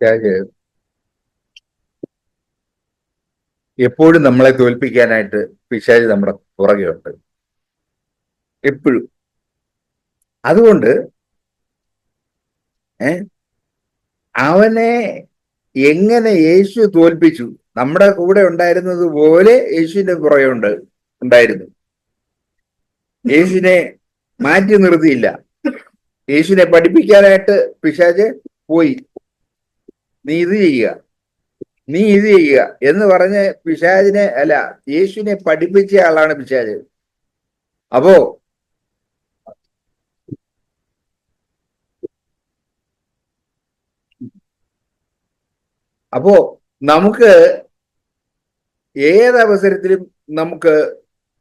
പിശാച് എപ്പോഴും നമ്മളെ തോൽപ്പിക്കാനായിട്ട് പിശാച് നമ്മുടെ പുറകെ ഉണ്ട് എപ്പോഴും. അതുകൊണ്ട് അവനെ എങ്ങനെ യേശു തോൽപ്പിച്ചു, നമ്മുടെ കൂടെ ഉണ്ടായിരുന്നത് പോലെ യേശുവിന്റെ പുറകെ ഉണ്ടായിരുന്നു. യേശുവിനെ മാറ്റി നിർത്തിയില്ല. യേശുവിനെ പഠിപ്പിക്കാനായിട്ട് പിശാച് പോയി, നീ ഇത് ചെയ്യുക, നീ ഇത് ചെയ്യുക എന്ന് പറഞ്ഞ് പിശാചിനെ അല്ല യേശുവിനെ പഠിപ്പിച്ച ആളാണ് പിശാച്. അപ്പോ നമുക്ക് ഏതവസരത്തിലും നമുക്ക്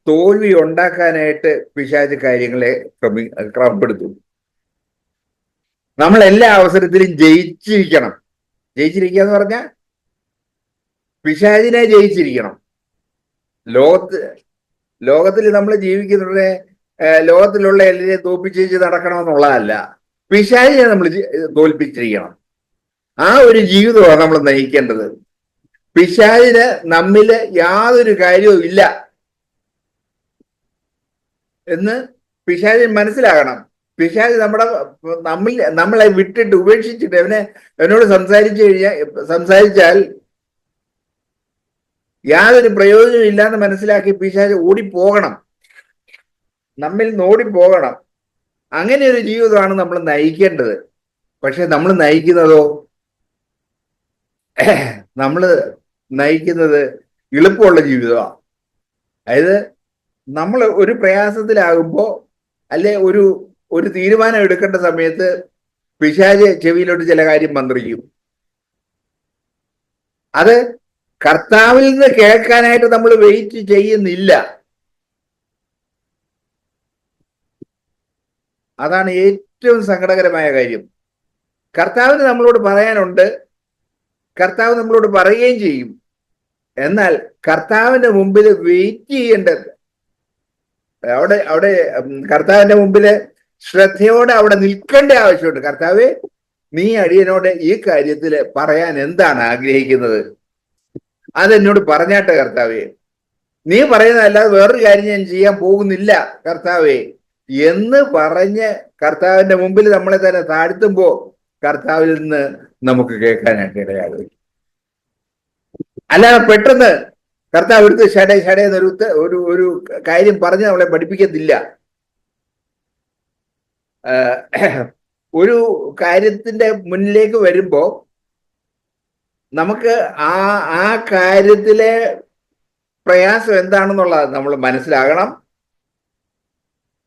തോൽവി ഉണ്ടാക്കാനായിട്ട് പിശാച് കാര്യങ്ങളെ ക്രമപ്പെടുത്തും. നമ്മൾ എല്ലാ അവസരത്തിലും ജയിച്ചിരിക്കണം. ജയിച്ചിരിക്കുക എന്ന് പറഞ്ഞാൽ പിശാചിനെ ജയിച്ചിരിക്കണം. ലോകത്തിൽ നമ്മൾ ജീവിക്കുന്നത് ലോകത്തിലുള്ള എല്ലാവരെയും തോൽപ്പിച്ച് നടക്കണമെന്നുള്ളതല്ല, പിശാചിനെ നമ്മൾ തോൽപ്പിച്ചിരിക്കണം. ആ ഒരു ജീവിതമാണ് നമ്മൾ നയിക്കേണ്ടത്. പിശാചിന് നമ്മില് യാതൊരു കാര്യവും ഇല്ല എന്ന് പിശാചിന് മനസ്സിലാകണം. പിശാച് നമ്മളെ വിട്ടിട്ട് ഉപേക്ഷിച്ചിട്ട് അവനോട് സംസാരിച്ചാൽ യാതൊരു പ്രയോജനം ഇല്ലാന്ന് മനസ്സിലാക്കി പിശാച് ഓടിപ്പോകണം, നമ്മിൽ നിന്ന് ഓടിപ്പോകണം. അങ്ങനെ ഒരു ജീവിതമാണ് നമ്മൾ നയിക്കേണ്ടത്. പക്ഷെ നമ്മൾ നയിക്കുന്നത് എളുപ്പമുള്ള ജീവിതമാണ്. അതായത് നമ്മൾ ഒരു പ്രയാസത്തിലാകുമ്പോ അല്ലെ ഒരു തീരുമാനം എടുക്കേണ്ട സമയത്ത് പിശാച് ചെവിയിലോട്ട് ചില കാര്യം മന്ത്രിക്കും. അത് കർത്താവിൽ നിന്ന് കേൾക്കാനായിട്ട് നമ്മൾ വെയിറ്റ് ചെയ്യുന്നില്ല. അതാണ് ഏറ്റവും സങ്കടകരമായ കാര്യം. കർത്താവിന് നമ്മളോട് പറയാനുണ്ട്, കർത്താവ് നമ്മളോട് പറയുകയും ചെയ്യും. എന്നാൽ കർത്താവിന്റെ മുമ്പിൽ വെയിറ്റ് ചെയ്യേണ്ടത്, അവിടെ കർത്താവിന്റെ മുമ്പില് ശ്രദ്ധയോടെ അവിടെ നിൽക്കേണ്ട ആവശ്യമുണ്ട്. കർത്താവെ, നീ അടിയനോട് ഈ കാര്യത്തിൽ പറയാൻ എന്താണ് ആഗ്രഹിക്കുന്നത്, അതെന്നോട് പറഞ്ഞാട്ടെ കർത്താവെ. നീ പറയുന്നതല്ലാതെ വേറൊരു കാര്യം ഞാൻ ചെയ്യാൻ പോകുന്നില്ല കർത്താവെ എന്ന് പറഞ്ഞ് കർത്താവിന്റെ മുമ്പിൽ നമ്മളെ തന്നെ താഴ്ത്തുമ്പോ കർത്താവിൽ നിന്ന് നമുക്ക് കേൾക്കാനായിട്ട് ഇടയാകും. അല്ലാതെ പെട്ടെന്ന് കർത്താവ് എടുത്ത് ഷടേ നിരുത്ത് ഒരു കാര്യം പറഞ്ഞ് നമ്മളെ പഠിപ്പിക്കത്തില്ല. ഒരു കാര്യത്തിന്റെ മുന്നിലേക്ക് വരുമ്പോ നമുക്ക് ആ കാര്യത്തിലെ പ്രയാസം എന്താണെന്നുള്ളത് നമ്മൾ മനസ്സിലാകണം.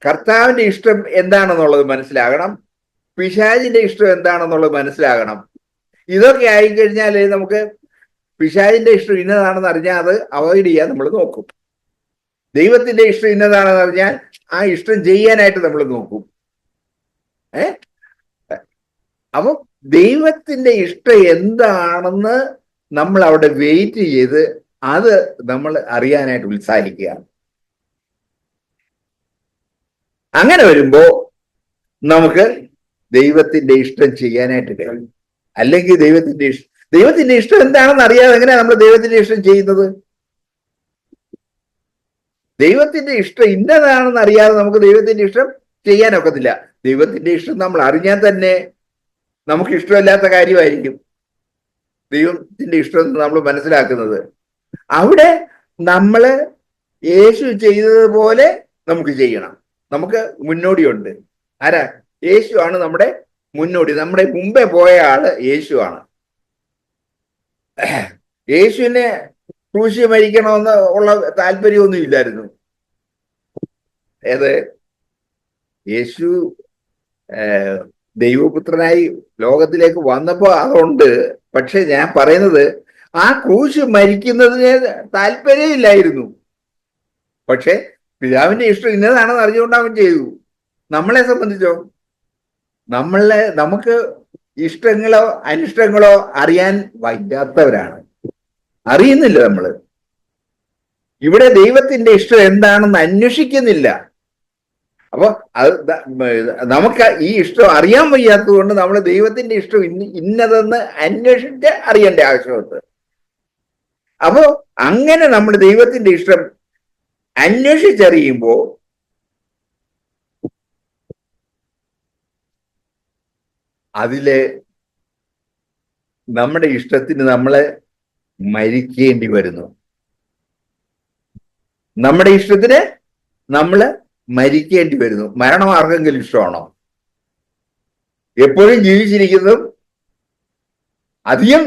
കർത്താവിന്റെ ഇഷ്ടം എന്താണെന്നുള്ളത് മനസ്സിലാകണം. പിശാചിന്റെ ഇഷ്ടം എന്താണെന്നുള്ളത് മനസ്സിലാകണം. ഇതൊക്കെ ആയിക്കഴിഞ്ഞാൽ നമുക്ക് പിശാചിന്റെ ഇഷ്ടം ഇന്നതാണെന്ന് അറിഞ്ഞാൽ അത് അവോയ്ഡ് ചെയ്യാൻ നമ്മൾ നോക്കും. ദൈവത്തിന്റെ ഇഷ്ടം ഇന്നതാണെന്ന് അറിഞ്ഞാൽ ആ ഇഷ്ടം ചെയ്യാനായിട്ട് നമ്മൾ നോക്കും. അപ്പൊ ദൈവത്തിന്റെ ഇഷ്ടം എന്താണെന്ന് നമ്മൾ അവിടെ വെയിറ്റ് ചെയ്ത് അത് നമ്മൾ അറിയാനായിട്ട് ഉത്സാഹിക്കുക. അങ്ങനെ വരുമ്പോ നമുക്ക് ദൈവത്തിന്റെ ഇഷ്ടം ചെയ്യാനായിട്ട് കഴിയും. അല്ലെങ്കിൽ ദൈവത്തിന്റെ ഇഷ്ടം എന്താണെന്ന് അറിയാതെ എങ്ങനെയാ നമ്മൾ ദൈവത്തിന്റെ ഇഷ്ടം ചെയ്യുന്നത്? ദൈവത്തിന്റെ ഇഷ്ടം ഇന്നതാണെന്ന് അറിയാതെ നമുക്ക് ദൈവത്തിന്റെ ഇഷ്ടം ചെയ്യാനൊക്കത്തില്ല. ദൈവത്തിന്റെ ഇഷ്ടം നമ്മൾ അറിഞ്ഞാൽ തന്നെ നമുക്ക് ഇഷ്ടമില്ലാത്ത കാര്യമായിരിക്കും ദൈവത്തിന്റെ ഇഷ്ടം നമ്മൾ മനസ്സിലാക്കുന്നത്. അവിടെ നമ്മള് യേശു ചെയ്തതുപോലെ നമുക്ക് ചെയ്യണം. നമുക്ക് മുന്നോടിയുണ്ട്. ആരാ? യേശു ആണ് നമ്മുടെ മുന്നോടി. നമ്മുടെ മുമ്പേ പോയ ആള് യേശു ആണ്. യേശുവിനെ ക്രൂശി മരിക്കണമെന്ന് ഉള്ള താല്പര്യമൊന്നും ഇല്ലായിരുന്നു. യേശു ദൈവപുത്രനായി ലോകത്തിലേക്ക് വന്നപ്പോ അതുണ്ട്. പക്ഷെ ഞാൻ പറയുന്നത് ആ ക്രൂശ് മരിക്കുന്നതിന് താല്പര്യമില്ലായിരുന്നു. പക്ഷെ പിതാവിന്റെ ഇഷ്ടം ഇന്നതാണെന്ന് അറിഞ്ഞുകൊണ്ട് അവൻ ചെയ്തു. നമ്മളെ സംബന്ധിച്ചോ, നമുക്ക് ഇഷ്ടങ്ങളോ അനിഷ്ടങ്ങളോ അറിയാൻ വയ്യാത്തവരാണ്. അറിയുന്നില്ല നമ്മള്. ഇവിടെ ദൈവത്തിന്റെ ഇഷ്ടം എന്താണെന്ന് അന്വേഷിക്കുന്നില്ല. അപ്പൊ അത് നമുക്ക് ഈ ഇഷ്ടം അറിയാൻ വയ്യാത്തത് കൊണ്ട് നമ്മൾ ദൈവത്തിന്റെ ഇഷ്ടം ഇന്നതെന്ന് അന്വേഷിച്ച് അറിയേണ്ട ആവശ്യമുണ്ട്. അപ്പോ അങ്ങനെ നമ്മൾ ദൈവത്തിന്റെ ഇഷ്ടം അന്വേഷിച്ചറിയുമ്പോ അതില് നമ്മുടെ ഇഷ്ടത്തിന് നമ്മള് മരിക്കേണ്ടി വരുന്നു. നമ്മുടെ ഇഷ്ടത്തിന് നമ്മള് മരിക്കേണ്ടി വരുന്നു. മരണം ആർക്കെങ്കിലും ഇഷ്ടമാണോ? എപ്പോഴും ജീവിച്ചിരിക്കുന്നതും അധികം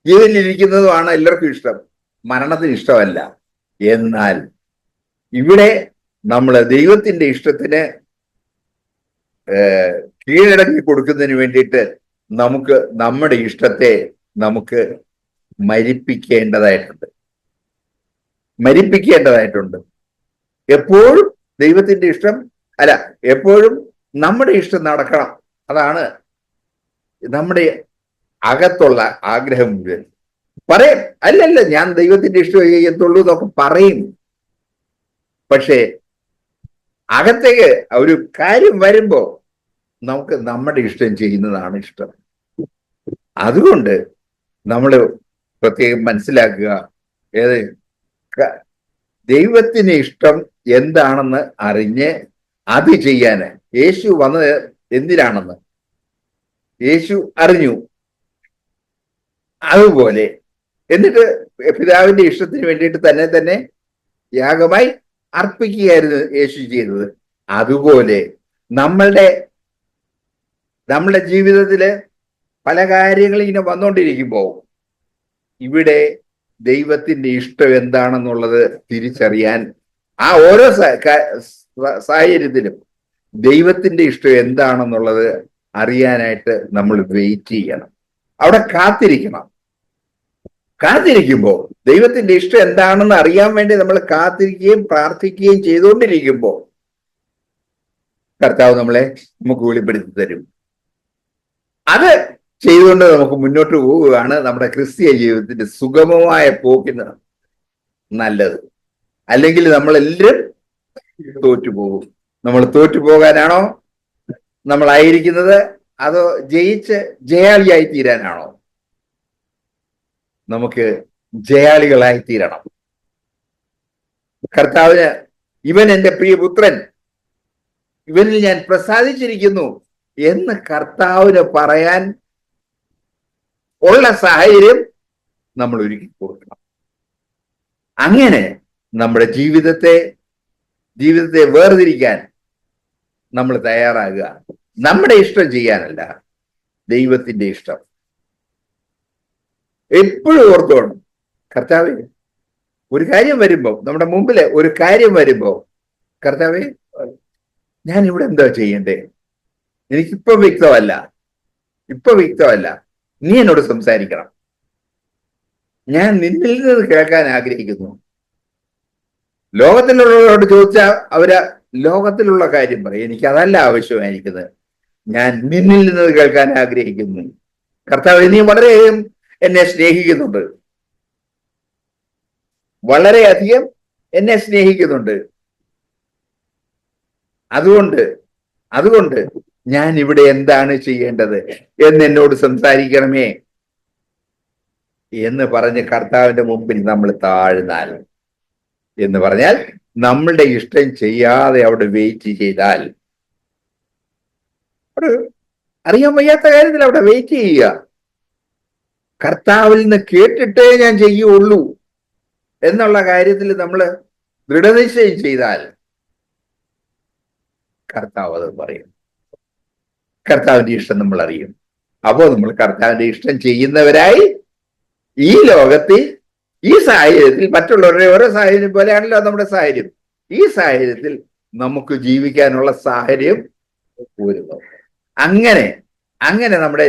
ജീവനിലിരിക്കുന്നതുമാണ് എല്ലാവർക്കും ഇഷ്ടം. മരണത്തിന് ഇഷ്ടമല്ല. എന്നാൽ ഇവിടെ നമ്മൾ ദൈവത്തിന്റെ ഇഷ്ടത്തിന് കീഴടങ്ങി കൊടുക്കുന്നതിന് വേണ്ടിയിട്ട് നമുക്ക് നമ്മുടെ ഇഷ്ടത്തെ നമുക്ക് മരിപ്പിക്കേണ്ടതായിട്ടുണ്ട്. എപ്പോഴും ദൈവത്തിന്റെ ഇഷ്ടം അല്ല, എപ്പോഴും നമ്മുടെ ഇഷ്ടം നടക്കണം. അതാണ് നമ്മുടെ അകത്തുള്ള ആഗ്രഹം മുഴുവൻ. പറയും അല്ലല്ല ഞാൻ ദൈവത്തിന്റെ ഇഷ്ടം ചെയ്യത്തുള്ളൂ എന്നൊക്കെ പറയും. പക്ഷേ അകത്തേക്ക് ഒരു കാര്യം വരുമ്പോ നമുക്ക് നമ്മുടെ ഇഷ്ടം ചെയ്യുന്നതാണ് ഇഷ്ടം. അതുകൊണ്ട് നമ്മൾ പ്രത്യേകം മനസ്സിലാക്കുക, ഏത് ദൈവത്തിന് ഇഷ്ടം എന്താണെന്ന് അറിഞ്ഞ് അത് ചെയ്യാന് യേശു വന്നത് എന്തിനാണെന്ന് യേശു അറിഞ്ഞു. അതുപോലെ എന്നിട്ട് പിതാവിന്റെ ഇഷ്ടത്തിന് വേണ്ടിയിട്ട് തന്നെ യാഗമായി അർപ്പിക്കുകയായിരുന്നു യേശു ചെയ്തത്. അതുപോലെ നമ്മളുടെ ജീവിതത്തില് പല കാര്യങ്ങളും ഇങ്ങനെ വന്നുകൊണ്ടിരിക്കുമ്പോൾ ഇവിടെ ദൈവത്തിന്റെ ഇഷ്ടം എന്താണെന്നുള്ളത് തിരിച്ചറിയാൻ ആ ഓരോ സാഹചര്യത്തിലും ദൈവത്തിന്റെ ഇഷ്ടം എന്താണെന്നുള്ളത് അറിയാനായിട്ട് നമ്മൾ വെയിറ്റ് ചെയ്യണം. അവിടെ കാത്തിരിക്കുമ്പോൾ ദൈവത്തിന്റെ ഇഷ്ടം എന്താണെന്ന് അറിയാൻ വേണ്ടി നമ്മൾ കാത്തിരിക്കുകയും പ്രാർത്ഥിക്കുകയും ചെയ്തുകൊണ്ടിരിക്കുമ്പോൾ കർത്താവ് നമുക്ക് വെളിപ്പെടുത്തി തരും. അത് ചെയ്തുകൊണ്ട് നമുക്ക് മുന്നോട്ട് പോവുകയാണ് നമ്മുടെ ക്രിസ്തീയ ജീവിതത്തിന്റെ സുഗമമായ പോക്കിന് നല്ലത്. അല്ലെങ്കിൽ നമ്മളെല്ലാവരും തോറ്റുപോകും. നമ്മൾ തോറ്റുപോകാനാണോ നമ്മളായിരിക്കുന്നത്, അതോ ജയിച്ച് ജയാളിയായി തീരാനാണോ? നമുക്ക് ജയാളികളായി തീരണം. കർത്താവിന് ഇവൻ എൻ്റെ പ്രിയപുത്രൻ, ഇവനിൽ ഞാൻ പ്രസാദിച്ചിരിക്കുന്നു എന്ന് കർത്താവിന് പറയാൻ ഉള്ള സാഹചര്യം നമ്മൾ ഒരുക്കി കൊടുക്കണം. അങ്ങനെ നമ്മുടെ ജീവിതത്തെ വേർതിരിക്കാൻ നമ്മൾ തയ്യാറാകുക. നമ്മുടെ ഇഷ്ടം ചെയ്യാനല്ല, ദൈവത്തിന്റെ ഇഷ്ടം. എപ്പോഴും ഓർത്തോണം, കർത്താവേ ഒരു കാര്യം വരുമ്പോ, നമ്മുടെ മുമ്പില് ഒരു കാര്യം വരുമ്പോ, കർത്താവേ ഞാൻ ഇവിടെ എന്താ ചെയ്യണ്ടേ? എനിക്കിപ്പോ വ്യക്തമല്ല, നീ എന്നോട് സംസാരിക്കണം. ഞാൻ നിന്നിൽ നിന്ന് കേൾക്കാൻ ആഗ്രഹിക്കുന്നു. ലോകത്തിലുള്ളവരോട് ചോദിച്ചാൽ അവര് ലോകത്തിലുള്ള കാര്യം പറയും. എനിക്ക് അതല്ല ആവശ്യമായിരിക്കുന്നത്, ഞാൻ നിന്നിൽ നിന്ന് കേൾക്കാൻ ആഗ്രഹിക്കുന്നു. കർത്താവ് നീ വളരെയധികം എന്നെ സ്നേഹിക്കുന്നുണ്ട്, വളരെയധികം എന്നെ സ്നേഹിക്കുന്നുണ്ട്. അതുകൊണ്ട് ഞാൻ ഇവിടെ എന്താണ് ചെയ്യേണ്ടത് എന്ന് എന്നോട് സംസാരിക്കണമേ എന്ന് പറഞ്ഞ് കർത്താവിന്റെ മുമ്പിൽ നമ്മൾ താഴ്ന്നാൽ, എന്ന് പറഞ്ഞാൽ നമ്മളുടെ ഇഷ്ടം ചെയ്യാതെ അവിടെ വെയിറ്റ് ചെയ്താൽ, അവിടെ അറിയാൻ വയ്യാത്ത കാര്യത്തിൽ അവിടെ വെയിറ്റ് ചെയ്യുക. കർത്താവിൽ നിന്ന് കേട്ടിട്ടേ ഞാൻ ചെയ്യുള്ളൂ എന്നുള്ള കാര്യത്തിൽ നമ്മൾ ദൃഢനിശ്ചയം ചെയ്താൽ കർത്താവ് അത് പറയും. കർത്താവിന്റെ ഇഷ്ടം നമ്മൾ അറിയും. അപ്പോൾ നമ്മൾ കർത്താവിന്റെ ഇഷ്ടം ചെയ്യുന്നവരായി ഈ ലോകത്തിൽ, ഈ സാഹചര്യത്തിൽ, മറ്റുള്ളവരുടെ ഓരോ സാഹചര്യം പോലെയാണല്ലോ നമ്മുടെ സാഹചര്യം, ഈ സാഹചര്യത്തിൽ നമുക്ക് ജീവിക്കാനുള്ള സാഹചര്യം വരുന്നു. അങ്ങനെ നമ്മുടെ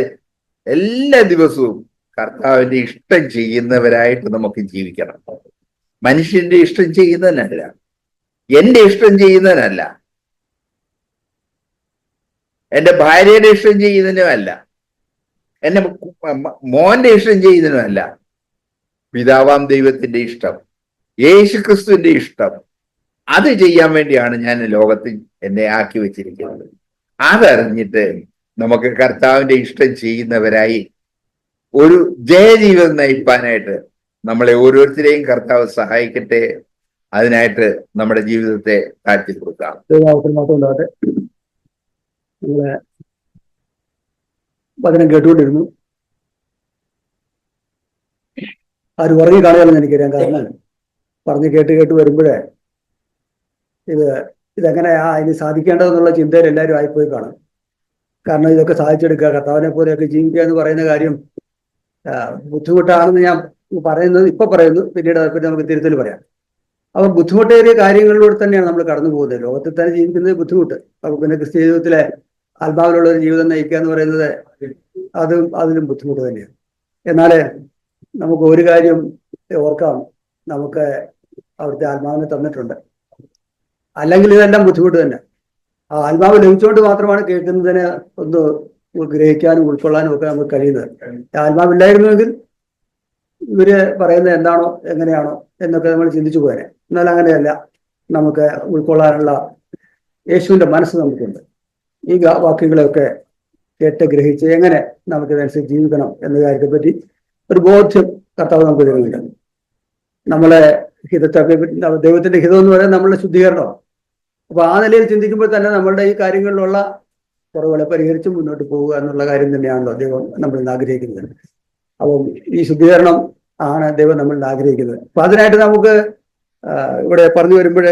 എല്ലാ ദിവസവും കർത്താവിന്റെ ഇഷ്ടം ചെയ്യുന്നവരായിട്ട് നമുക്ക് ജീവിക്കണം. മനുഷ്യന്റെ ഇഷ്ടം ചെയ്യുന്നതിനല്ല, എന്റെ ഇഷ്ടം ചെയ്യുന്നതിനല്ല, എന്റെ ഭാര്യയുടെ ഇഷ്ടം ചെയ്യുന്നതിനുമല്ല, എന്റെ മോന്റെ ഇഷ്ടം ചെയ്യുന്നതിനുമല്ല, പിതാവാം ദൈവത്തിന്റെ ഇഷ്ടം, യേശു ക്രിസ്തുവിന്റെ ഇഷ്ടം, അത് ചെയ്യാൻ വേണ്ടിയാണ് ഞാൻ ലോകത്തിൽ എന്നെ ആക്കി വെച്ചിരിക്കുന്നത്. അതറിഞ്ഞിട്ട് നമുക്ക് കർത്താവിന്റെ ഇഷ്ടം ചെയ്യുന്നവരായി ഒരു ജയജീവിതം നയിപ്പാനായിട്ട് നമ്മളെ ഓരോരുത്തരെയും കർത്താവ് സഹായിക്കട്ടെ. അതിനായിട്ട് നമ്മുടെ ജീവിതത്തെ താഴ്ത്തി കൊടുക്കാം. ഉണ്ടാകട്ടെ. നിങ്ങളെ വചനം കേട്ടുകൊണ്ടിരുന്നു. ആരും ഉറങ്ങി കാണുകയാണെന്ന് എനിക്കറിയാം. കാരണം പറഞ്ഞ് കേട്ട് വരുമ്പോഴേ ഇതെങ്ങനെയാ ഇനി സാധിക്കേണ്ടതെന്നുള്ള ചിന്തയിൽ എല്ലാവരും ആയിപ്പോയി കാണും. കാരണം ഇതൊക്കെ സാധിച്ചെടുക്കുക, കർത്താവിനെ പോലെയൊക്കെ ജീവിക്കുക എന്ന് പറയുന്ന കാര്യം ബുദ്ധിമുട്ടാണെന്ന് ഞാൻ പറയുന്നു. പിന്നീട് പിന്നെ നമുക്ക് തിരുത്തൽ പറയാം. അപ്പൊ ബുദ്ധിമുട്ടേറിയ കാര്യങ്ങളിലൂടെ തന്നെയാണ് നമ്മൾ കടന്നു പോകുന്നത്. ലോകത്തിൽ തന്നെ ജീവിക്കുന്നത് ബുദ്ധിമുട്ട്. അപ്പൊ പിന്നെ ക്രിസ്ത്യ ജീവിതത്തിലെ ആത്മാവിലുള്ള ഒരു ജീവിതം നയിക്കുക എന്ന് പറയുന്നത് അതിലും ബുദ്ധിമുട്ട് തന്നെയാണ്. എന്നാൽ നമുക്ക് ഒരു കാര്യം ഓർക്കാം, നമുക്ക് അവിടുത്തെ ആത്മാവിനെ തന്നിട്ടുണ്ട്. അല്ലെങ്കിൽ ഇതെല്ലാം ബുദ്ധിമുട്ട് തന്നെ. ആ ആത്മാവ് ലഭിച്ചുകൊണ്ട് മാത്രമാണ് കേൾക്കുന്നതിന് ഒന്ന് ഗ്രഹിക്കാനും ഉൾക്കൊള്ളാനും ഒക്കെ നമുക്ക് കഴിയുന്നത്. ആത്മാവില്ലായിരുന്നുവെങ്കിൽ ഇവര് പറയുന്നത് എന്താണോ എങ്ങനെയാണോ എന്നൊക്കെ നമ്മൾ ചിന്തിച്ചു പോരെ. എന്നാൽ അങ്ങനെയല്ല, നമുക്ക് ഉൾക്കൊള്ളാനുള്ള യേശുവിന്റെ മനസ്സ് നമുക്കുണ്ട്. ഈ വാക്യങ്ങളെയൊക്കെ കേട്ട് ഗ്രഹിച്ച് എങ്ങനെ നമുക്ക് ഇതനുസരിച്ച് ജീവിക്കണം എന്ന കാര്യത്തെപ്പറ്റി ഒരു ബോധ്യം കർത്താവ് നമുക്ക് തരുന്നുണ്ട്. നമ്മളെ ഹിതത്തൊക്കെ ദൈവത്തിന്റെ ഹിതം എന്ന് പറയുന്നത് നമ്മളുടെ ശുദ്ധീകരണമാണ്. അപ്പൊ ആ നിലയിൽ ചിന്തിക്കുമ്പോൾ തന്നെ നമ്മളുടെ ഈ കാര്യങ്ങളിലുള്ള കുറവുകളെ പരിഹരിച്ച് മുന്നോട്ട് പോവുക എന്നുള്ള കാര്യം തന്നെയാണല്ലോ ദൈവം നമ്മളിൽ ആഗ്രഹിക്കുന്നത്. അപ്പം ഈ ശുദ്ധീകരണം ആണ് ദൈവം നമ്മളിൽ ആഗ്രഹിക്കുന്നത്. അപ്പൊ അതിനായിട്ട് നമുക്ക് ഇവിടെ പറഞ്ഞു വരുമ്പോൾ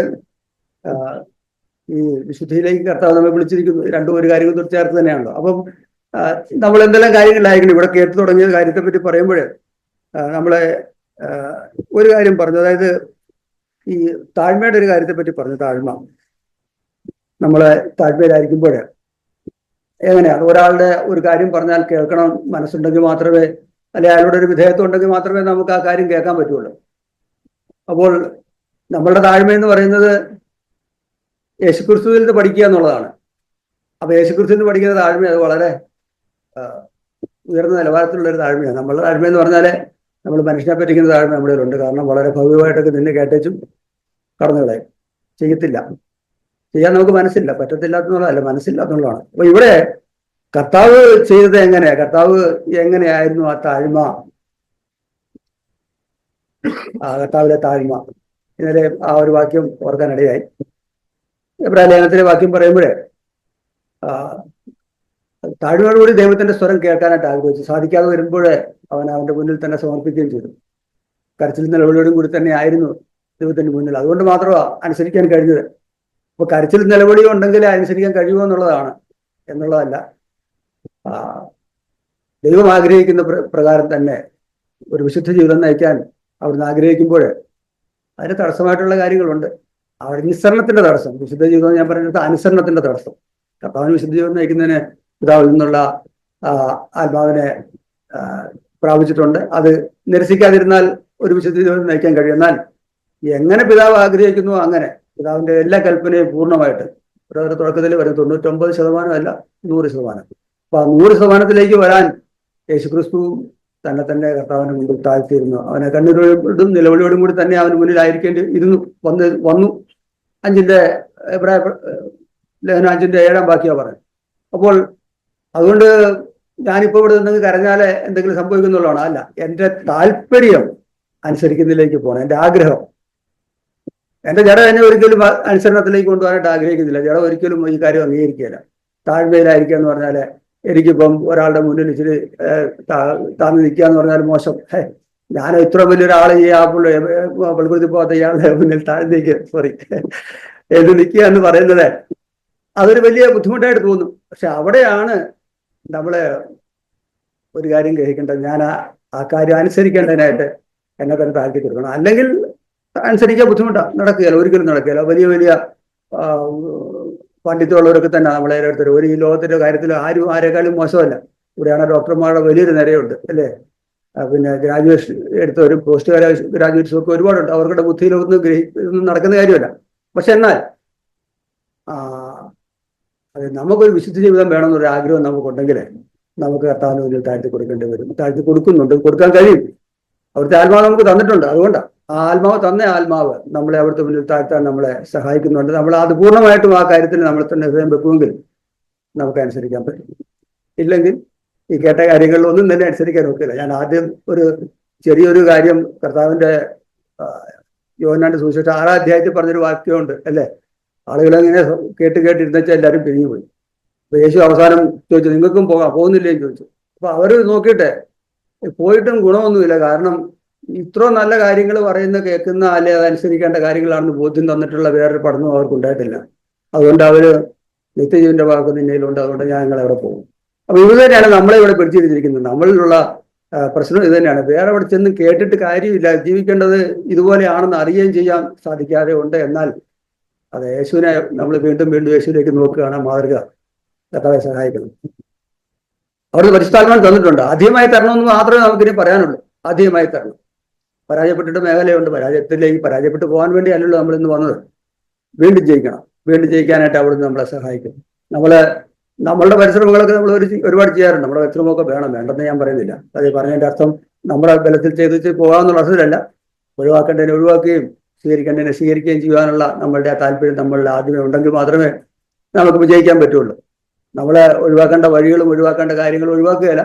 ഈ വിശുദ്ധിയിലേക്ക് കർത്താവ് നമ്മെ വിളിച്ചിരിക്കുന്നു. രണ്ടും ഒരു കാര്യങ്ങൾ ചേർത്ത് തന്നെയാണല്ലോ. അപ്പം നമ്മൾ എന്തെല്ലാം കാര്യങ്ങളിലായിരിക്കണം ഇവിടെ കേട്ടു തുടങ്ങിയ കാര്യത്തെ പറ്റി പറയുമ്പോൾ നമ്മളെ ഒരു കാര്യം പറഞ്ഞു, അതായത് ഈ താഴ്മയുടെ ഒരു കാര്യത്തെ പറ്റി പറഞ്ഞു. താഴ്മ, നമ്മളെ താഴ്മയിലായിരിക്കുമ്പോൾ എങ്ങനെയാണ് ഒരാളുടെ ഒരു കാര്യം പറഞ്ഞാൽ കേൾക്കണം മനസ്സുണ്ടെങ്കിൽ മാത്രമേ, അല്ലെങ്കിൽ അയാളുടെ ഒരു വിധേയത്വം ഉണ്ടെങ്കിൽ മാത്രമേ നമുക്ക് ആ കാര്യം കേൾക്കാൻ പറ്റുള്ളൂ. അപ്പോൾ നമ്മളുടെ താഴ്മ എന്ന് പറയുന്നത് യേശുക്രിസ്തുവിൽ നിന്ന് പഠിക്കുക എന്നുള്ളതാണ്. അപ്പൊ യേശുക്രിസ്തുവിൽ നിന്ന് പഠിക്കുന്ന താഴ്മ അത് വളരെ ഉയർന്ന നിലവാരത്തിലുള്ള ഒരു താഴ്മയാണ്. നമ്മളുടെ താഴ്മ എന്ന് പറഞ്ഞാല് നമ്മൾ മനുഷ്യനെ പറ്റിക്കുന്ന താഴ്മ നമ്മുടെ ഉണ്ട്. കാരണം വളരെ ഭവ്യമായിട്ടൊക്കെ നിന്ന് കേട്ടേച്ചും കടന്നു കളയും, ചെയ്യത്തില്ല, ചെയ്യാൻ നമുക്ക് മനസ്സില്ല, പറ്റത്തില്ലാത്തതുള്ളതല്ല, മനസ്സില്ലാത്തതുള്ളതാണ്. അപ്പൊ ഇവിടെ കർത്താവ് ചെയ്തത് എങ്ങനെയാ, കർത്താവ് എങ്ങനെയായിരുന്നു ആ താഴ്മ, കർത്താവിലെ താഴ്മ. ഇന്നലെ ആ ഒരു വാക്യം ഓർക്കാനിടയായി. എബ്രായ ലേഖനത്തിലെ വാക്യം പറയുമ്പോഴേ താഴ്മയോടുകൂടി ദൈവത്തിന്റെ സ്വരം കേൾക്കാനായിട്ട് ആഗ്രഹിച്ചു. സാധിക്കാതെ വരുമ്പോഴേ അവന്റെ മുന്നിൽ തന്നെ സമർപ്പിക്കുകയും ചെയ്തു. കരച്ചിൽ നിലവിളിയോടും കൂടി തന്നെ ആയിരുന്നു ദൈവത്തിന്റെ മുന്നിൽ. അതുകൊണ്ട് മാത്രമാണ് അനുസരിക്കാൻ കഴിഞ്ഞത്. അപ്പൊ കരച്ചിൽ നിലവിളിയോ ഉണ്ടെങ്കിൽ അനുസരിക്കാൻ കഴിയുമോ എന്നുള്ളതല്ല. ദൈവം ആഗ്രഹിക്കുന്ന പ്രകാരം തന്നെ ഒരു വിശുദ്ധ ജീവിതം നയിക്കാൻ അവിടുന്ന് ആഗ്രഹിക്കുമ്പോൾ അതിന് തടസ്സമായിട്ടുള്ള കാര്യങ്ങളുണ്ട്. അവിടെ അനുസരണത്തിന്റെ തടസ്സം, വിശുദ്ധ ജീവിതം ഞാൻ പറഞ്ഞത് അനുസരണത്തിന്റെ തടസ്സം. കർത്താവിന് വിശുദ്ധ ജീവിതം നയിക്കുന്നതിന് പിതാവിൽ നിന്നുള്ള ആത്മാവിനെ പ്രാപിച്ചിട്ടുണ്ട്. അത് നിരസിക്കാതിരുന്നാൽ ഒരു വിശുദ്ധ ജീവിതം നയിക്കാൻ കഴിയും. എന്നാൽ എങ്ങനെ പിതാവ് ആഗ്രഹിക്കുന്നു അങ്ങനെ പിതാവിന്റെ എല്ലാ കൽപ്പനയും പൂർണ്ണമായിട്ട് ഒരു തുടക്കത്തിൽ വരും 99% അല്ല 100%. അപ്പൊ ആ 100%ത്തിലേക്ക് വരാൻ യേശുക്രിസ്തു തന്നെ കർത്താവിന് മുമ്പിൽ താഴ്ത്തിയിരുന്നു. അവനെ കണ്ണീരോടും നിലവിളിയോടും കൂടി തന്നെ അവന് മുന്നിലായിരിക്കേണ്ടി വന്നു. 5 എബ്രായ ലേഖനം 5:7 വാക്യാ പറഞ്ഞു. അപ്പോൾ അതുകൊണ്ട് ഞാനിപ്പോ ഇവിടെ നിന്ന് കരഞ്ഞാല് എന്തെങ്കിലും സംഭവിക്കുന്നുള്ളതാണ്. അല്ല, എന്റെ താല്പര്യം അനുസരിക്കുന്നതിലേക്ക് പോകണം. എന്റെ ആഗ്രഹം, എന്റെ ജഡ എന്നെ ഒരിക്കലും അനുസരണത്തിലേക്ക് കൊണ്ടുപോകാനായിട്ട് ആഗ്രഹിക്കുന്നില്ല. ജഡ ഒരിക്കലും ഈ കാര്യം അംഗീകരിക്കുകയില്ല. താഴ്മയിലായിരിക്കുക എന്ന് പറഞ്ഞാല്, എനിക്കിപ്പം ഒരാളുടെ മുന്നിൽ ഇച്ചിരി താഴ്ന്നു നിൽക്കുക എന്ന് പറഞ്ഞാൽ മോശം. ഞാൻ ഇത്ര വലിയൊരാളെ ഈ പള്ളിക്കുത്തി പോകാത്ത ഇയാളുടെ മുന്നിൽ താഴ്ന്നു നിൽക്കുക എഴുതി നിൽക്കുക എന്ന് പറയുന്നത് അതൊരു വലിയ ബുദ്ധിമുട്ടായിട്ട് തോന്നും. പക്ഷെ അവിടെയാണ് നമ്മള് ഒരു കാര്യം ഗ്രഹിക്കേണ്ടത്. ഞാൻ ആ കാര്യം അനുസരിക്കേണ്ടതിനായിട്ട് എന്നെ തന്നെ താഴ്ത്തി കൊടുക്കണം. അല്ലെങ്കിൽ അനുസരിക്കാൻ ബുദ്ധിമുട്ടാണ്, നടക്കുകയില്ല, ഒരിക്കലും നടക്കുകയില്ല. വലിയ വലിയ പണ്ഡിതമുള്ളവരൊക്കെ തന്നെ നമ്മളെ ഓരോരുത്തരും ഒരു ഈ ലോകത്തിന്റെ കാര്യത്തിൽ ആരെക്കാളും മോശമല്ല. ഇവിടെയാണ് ഡോക്ടർമാരുടെ വലിയൊരു നിരയുണ്ട് അല്ലേ. പിന്നെ ഗ്രാജുവേഷൻ എടുത്തവരും പോസ്റ്റ് ഗ്രാജുവേറ്റ്സും ഒക്കെ ഒരുപാടുണ്ട്. അവരുടെ ബുദ്ധിയിലൊന്നും നടക്കുന്ന കാര്യമല്ല. പക്ഷെ എന്നാൽ അത് നമുക്കൊരു വിശുദ്ധ ജീവിതം വേണമെന്നൊരു ആഗ്രഹം നമുക്കുണ്ടെങ്കിൽ നമുക്ക് കർത്താവിന് മുന്നിൽ താഴ്ത്തി കൊടുക്കേണ്ടി വരും. താഴ്ത്തി കൊടുക്കുന്നുണ്ട്, കൊടുക്കാൻ കഴിയും. അവിടുത്തെ ആത്മാവ് നമുക്ക് തന്നിട്ടുണ്ട്. അതുകൊണ്ടാണ് ആ ആത്മാവ് തന്ന ആത്മാവ് നമ്മളെ അവിടുത്തെ മുന്നിൽ താഴ്ത്താൻ നമ്മളെ സഹായിക്കുന്നുണ്ട്. നമ്മൾ അത് പൂർണ്ണമായിട്ടും ആ കാര്യത്തിൽ നമ്മൾ തന്നെ ഹൃദയം വെക്കുമെങ്കിൽ നമുക്ക് അനുസരിക്കാൻ പറ്റും. ഇല്ലെങ്കിൽ ഈ കേട്ട കാര്യങ്ങളിലൊന്നും തന്നെ അനുസരിക്കാൻ ഒക്കില്ല. ഞാൻ ആദ്യം ഒരു ചെറിയൊരു കാര്യം കർത്താവിന്റെ യോഹന്നാന്റെ സുവിശേഷം 6-ാം അധ്യായത്തിൽ പറഞ്ഞൊരു വാക്യമുണ്ട് അല്ലേ, ആളുകളെങ്ങനെ കേട്ടിരുന്നെച്ചാൽ എല്ലാവരും പിരിഞ്ഞുപോയി. അപ്പൊ യേശു അവസാനം ചോദിച്ചു, നിങ്ങൾക്കും പോകുന്നില്ലേ എന്ന് ചോദിച്ചു. അപ്പൊ അവർ നോക്കിയിട്ട് പോയിട്ടും ഗുണമൊന്നുമില്ല, കാരണം ഇത്ര നല്ല കാര്യങ്ങൾ കേൾക്കുന്ന അല്ലെ അതനുസരിക്കേണ്ട കാര്യങ്ങളാണെന്ന് ബോധ്യം തന്നിട്ടുള്ള വേറൊരു പഠനവും അവർക്ക് ഉണ്ടായിട്ടില്ല. അതുകൊണ്ട് അവര് നിത്യജീവന്റെ വാക്ക് നിന്നയിലുണ്ട്, അതുകൊണ്ട് ഞങ്ങൾ അവിടെ പോകും. അപ്പൊ ഇത് തന്നെയാണ് നമ്മളെ ഇവിടെ പിടിച്ചിരുത്തിയിരിക്കുന്നത്. നമ്മളിലുള്ള പ്രശ്നം ഇത് തന്നെയാണ്. വേറെ അവിടെ ചെന്ന് കേട്ടിട്ട് കാര്യമില്ല, ജീവിക്കേണ്ടത് ഇതുപോലെയാണെന്ന് അറിയുകയും ചെയ്യാൻ സാധിക്കാതെ ഉണ്ട്. എന്നാൽ അത് യേശുവിനെ നമ്മൾ വീണ്ടും വീണ്ടും യേശുവിലേക്ക് നോക്കുകയാണ് മാതൃക. കർത്താവെ സഹായിക്കണം. അവിടുന്ന് പരിശുദ്ധാത്മാവ് തന്നിട്ടുണ്ട്. ആദ്യമായി തരണമെന്ന് മാത്രമേ നമുക്കിനി പറയാനുള്ളൂ. ആദ്യമായി തരണം. പരാജയപ്പെട്ടിട്ട് മേഖലയുണ്ട്. പരാജയപ്പെട്ടു പോകാൻ വേണ്ടി അല്ലല്ലോ നമ്മൾ ഇന്ന് വന്നത്. വീണ്ടും ജയിക്കണം. വീണ്ടും ജയിക്കാനായിട്ട് അവിടുന്ന് നമ്മളെ സഹായിക്കും. നമ്മളുടെ പരിശ്രമങ്ങളൊക്കെ നമ്മൾ ഒരുപാട് ചെയ്യാറുണ്ട്. നമ്മുടെ പരിശ്രമമൊക്കെ വേണം, വേണ്ടെന്ന് ഞാൻ പറയുന്നില്ല. അത് പറഞ്ഞതിന്റെ അർത്ഥം നമ്മുടെ ബലത്തിൽ ചെയ്ത് പോകാമെന്നുള്ള അർത്ഥത്തിലല്ല. ഒഴിവാക്കേണ്ടതിനെ ഒഴിവാക്കുകയും സ്വീകരിക്കേണ്ടതിനെ സ്വീകരിക്കുകയും ചെയ്യാനുള്ള നമ്മളുടെ ആ താല്പര്യം നമ്മളിൽ ആദ്യമേ ഉണ്ടെങ്കിൽ മാത്രമേ നമുക്ക് വിജയിക്കാൻ പറ്റുള്ളൂ. നമ്മളെ ഒഴിവാക്കേണ്ട വഴികളും ഒഴിവാക്കേണ്ട കാര്യങ്ങളും ഒഴിവാക്കുകയില്ല.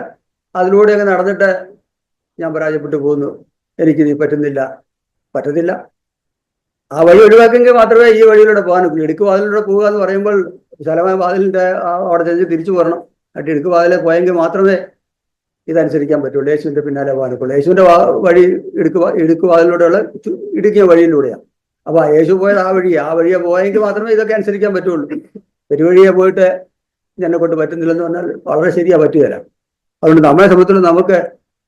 അതിലൂടെയൊക്കെ നടന്നിട്ട് ഞാൻ പരാജയപ്പെട്ടു പോകുന്നു, എനിക്കിത് പറ്റത്തില്ല. ആ വഴി ഒഴിവാക്കിയെങ്കിൽ മാത്രമേ ഈ വഴിയിലൂടെ പോകാനൊക്കെ. ഇടുക്ക് വാതിലൂടെ പോകുക എന്ന് പറയുമ്പോൾ വിശാലമായ വാതിലിന്റെ അവിടെ ചെന്ന് തിരിച്ചു പോരണം. എന്നിട്ട് ഇടുക്ക് വാതിലെ പോയെങ്കിൽ മാത്രമേ ഇതനുസരിക്കാൻ പറ്റുള്ളൂ. യേശുവിന്റെ പിന്നാലെ പോകാനൊക്കെ. യേശുവിന്റെ വഴി ഇടുക്ക് വാതിലൂടെയുള്ള ഇടുക്കിയ വഴിയിലൂടെയാണ്. അപ്പൊ യേശു പോയത് ആ വഴിയെ പോയെങ്കിൽ മാത്രമേ ഇതൊക്കെ അനുസരിക്കാൻ പറ്റുള്ളൂ. പെരുവഴിയെ പോയിട്ട് എന്നെ കൊണ്ട് പറ്റുന്നില്ലെന്ന് പറഞ്ഞാൽ വളരെ ശരിയാ, പറ്റുകയില്ല. അതുകൊണ്ട് നമ്മളെ സംബന്ധിച്ചിടത്തോളം നമുക്ക്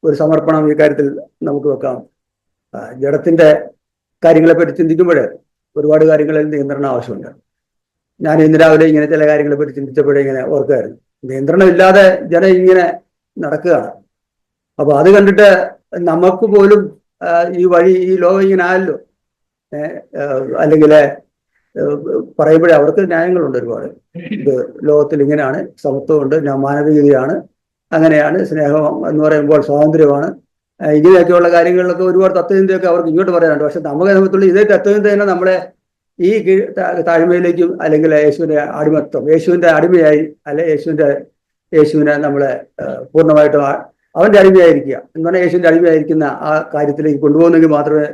ഒരു സമർപ്പണം ഈ കാര്യത്തിൽ നമുക്ക് വെക്കാം. ജഡത്തിന്റെ കാര്യങ്ങളെപ്പറ്റി ചിന്തിക്കുമ്പോൾ ഒരുപാട് കാര്യങ്ങളിൽ നിയന്ത്രണം ആവശ്യമുണ്ട്. ഞാൻ ഇന്ന് രാവിലെ ഇങ്ങനെ ചില കാര്യങ്ങളെപ്പറ്റി ചിന്തിച്ചപ്പോഴേ ഇങ്ങനെ ഓർക്കുമായിരുന്നു. നിയന്ത്രണമില്ലാതെ ജനം ഇങ്ങനെ നടക്കുകയാണ്. അപ്പൊ അത് കണ്ടിട്ട് നമുക്ക് പോലും ഈ ലോകം ഇങ്ങനെ ആയല്ലോ, അല്ലെങ്കിൽ പറയുമ്പോഴേ അവർക്ക് ന്യായങ്ങളുണ്ട് ഒരുപാട്. ഇത് ലോകത്തിൽ ഇങ്ങനെയാണ്, സമത്വമുണ്ട്, മാനവികതയാണ്, അങ്ങനെയാണ്, സ്നേഹം എന്ന് പറയുമ്പോൾ സ്വാതന്ത്ര്യമാണ്, ഇങ്ങനെയൊക്കെയുള്ള കാര്യങ്ങളിലൊക്കെ ഒരുപാട് തത്വചിന്തയൊക്കെ അവർക്ക് ഇങ്ങോട്ട് പറയാനുണ്ട്. പക്ഷെ നമുക്ക് സമയത്തുള്ള ഇതേ തത്വചിന്ത തന്നെ നമ്മളെ ഈ താഴ്മയിലേക്കും, അല്ലെങ്കിൽ യേശുവിന്റെ അടിമത്വം, യേശുവിന്റെ അടിമയായി, അല്ലെ യേശുവിനെ നമ്മളെ പൂർണ്ണമായിട്ടും അവന്റെ അടിമയായിരിക്കുക എന്ന് പറഞ്ഞാൽ യേശുവിന്റെ അടിമയായിരിക്കുന്ന ആ കാര്യത്തിലേക്ക് കൊണ്ടുപോകുന്നെങ്കിൽ മാത്രമേ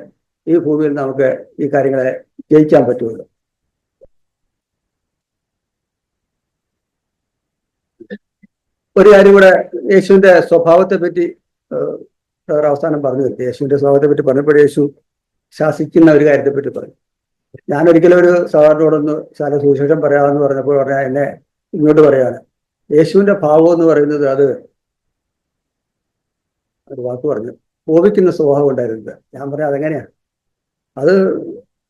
ഈ ഭൂമിയിൽ നമുക്ക് ഈ കാര്യങ്ങളെ ജയിക്കാൻ പറ്റുള്ളൂ. ഒരു കാര്യം കൂടെ യേശുവിന്റെ സ്വഭാവത്തെ പറ്റി അവസാനം പറഞ്ഞു നിർത്തി. യേശുവിന്റെ സ്വഭാവത്തെ പറ്റി പറഞ്ഞപ്പോൾ യേശു ശാസിക്കുന്ന ഒരു കാര്യത്തെ പറ്റി പറഞ്ഞു. ഞാനൊരിക്കലും ഒരു സഹോദരനോടൊന്ന് ശാല സുവിശേഷം പറയാമെന്ന് പറഞ്ഞപ്പോൾ പറഞ്ഞാൽ എന്നെ ഇങ്ങോട്ട് പറയാണ്, യേശുവിന്റെ ഭാവം എന്ന് പറയുന്നത് അത് ഒരു വാക്ക് പറഞ്ഞു, കോപിക്കുന്ന സ്വഭാവം ഉണ്ടായിരുന്നത്. ഞാൻ പറയാം അതെങ്ങനെയാണ്? അത്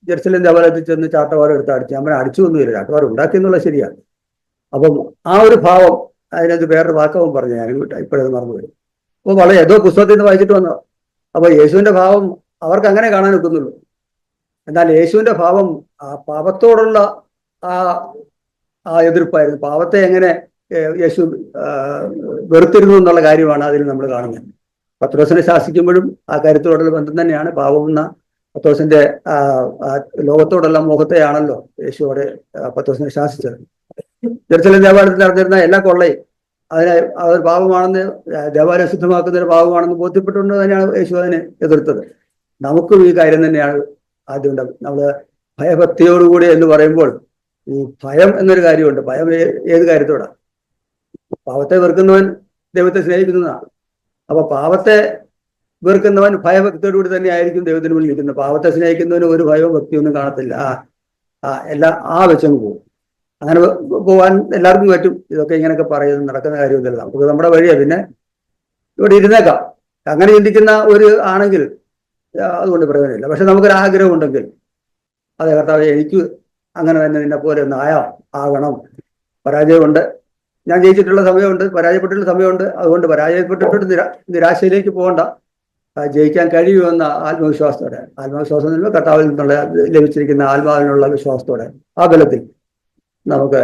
ജെറുസലേം ദേവാലയത്തിൽ ചെന്ന് ചാട്ടവാരം എടുത്ത് അടിച്ചു. ഞാൻ അടിച്ചു ഒന്നുമില്ല, ചാട്ടവാരം ഉണ്ടാക്കി എന്നുള്ളത് ശരിയാണ്. അപ്പം ആ ഒരു ഭാവം, അതിനകത്ത് വേറൊരു വാക്കവും പറഞ്ഞു, ഞാൻ ഇപ്പോഴത് മറന്നുപോയി. അപ്പോൾ വളരെ ഏതോ പുസ്തകത്തിൽ നിന്ന് വായിച്ചിട്ട് വന്നോ. അപ്പൊ യേശുവിന്റെ ഭാവം അവർക്ക് അങ്ങനെ കാണാൻ ഒക്കുന്നുള്ളൂ. എന്നാൽ യേശുവിന്റെ ഭാവം ആ പാപത്തോടുള്ള ആ എതിർപ്പായിരുന്നു. പാപത്തെ എങ്ങനെ യേശു വെറുത്തിരുന്നു എന്നുള്ള കാര്യമാണ് അതിൽ നമ്മൾ കാണുന്നത്. പത്രോസിനെ ശാസിക്കുമ്പോഴും ആ കാര്യത്തോടുള്ള ബന്ധം തന്നെയാണ്. പാപം എന്ന പത്രോസിന്റെ ലോകത്തോടുള്ള മോഹത്തെയാണല്ലോ യേശുവോടെ പത്രോസിനെ ശാസിച്ചത്. ജെറുസലേം ദേവാലയത്തിൽ നടന്നിരുന്ന എല്ലാ കൊള്ളയും അതൊരു പാപമാണെന്ന്, ദേവാലയം ശുദ്ധമാക്കുന്ന ഒരു പാപമാണെന്ന് ബോധ്യപ്പെട്ടുകൊണ്ട് തന്നെയാണ് യേശു അതിനെ എതിർത്തത്. നമുക്കും ഈ കാര്യം തന്നെയാണ് ആദ്യം ഉണ്ടാകും. നമ്മള് ഭയഭക്തിയോടുകൂടി എന്ന് പറയുമ്പോൾ ഈ ഭയം എന്നൊരു കാര്യമുണ്ട്. ഭയം ഏത് കാര്യത്തോടാണ്? പാപത്തെ വെറുക്കുന്നവൻ ദൈവത്തെ സ്നേഹിക്കുന്നതാണ്. അപ്പൊ പാപത്തെ വെറുക്കുന്നവൻ ഭയഭക്തിയോടുകൂടി തന്നെ ആയിരിക്കും ദൈവത്തിന് മുന്നിൽ നിൽക്കുന്നത്. പാപത്തെ സ്നേഹിക്കുന്നവന് ഒരു ഭയവും ഭക്തിയൊന്നും കാണത്തില്ല. എല്ലാം വെച്ചങ്ങ് പോകും. അങ്ങനെ പോകാൻ എല്ലാവർക്കും പറ്റും. ഇതൊക്കെ ഇങ്ങനെയൊക്കെ പറയുന്നത് നടക്കുന്ന കാര്യമൊന്നുമില്ല. നമുക്ക് നമ്മുടെ വഴിയാണ്. പിന്നെ ഇവിടെ ഇരുന്നേക്കാം. അങ്ങനെ ചിന്തിക്കുന്ന ഒരു ആണെങ്കിൽ അതുകൊണ്ട് പ്രയോജനമില്ല. പക്ഷെ നമുക്കൊരു ആഗ്രഹം ഉണ്ടെങ്കിൽ, അതെ കർത്താവേ എനിക്ക് അങ്ങനെ തന്നെ നിന്നെ പോലെ ഒന്ന് ആകണം. പരാജയമുണ്ട്, ഞാൻ ജയിച്ചിട്ടുള്ള സമയമുണ്ട്, പരാജയപ്പെട്ടിട്ടുള്ള സമയമുണ്ട്. അതുകൊണ്ട് പരാജയപ്പെട്ടിട്ട് നിരാശയിലേക്ക് പോകണ്ട, ജയിക്കാൻ കഴിയുമെന്ന ആത്മവിശ്വാസത്തോടെ, ആത്മവിശ്വാസം എന്ന് പറയുമ്പോൾ കർത്താവിൽ നിന്നുള്ള ലഭിച്ചിരിക്കുന്ന ആത്മാവിനുള്ള വിശ്വാസത്തോടെ, ആ ബലത്തിൽ നമുക്ക്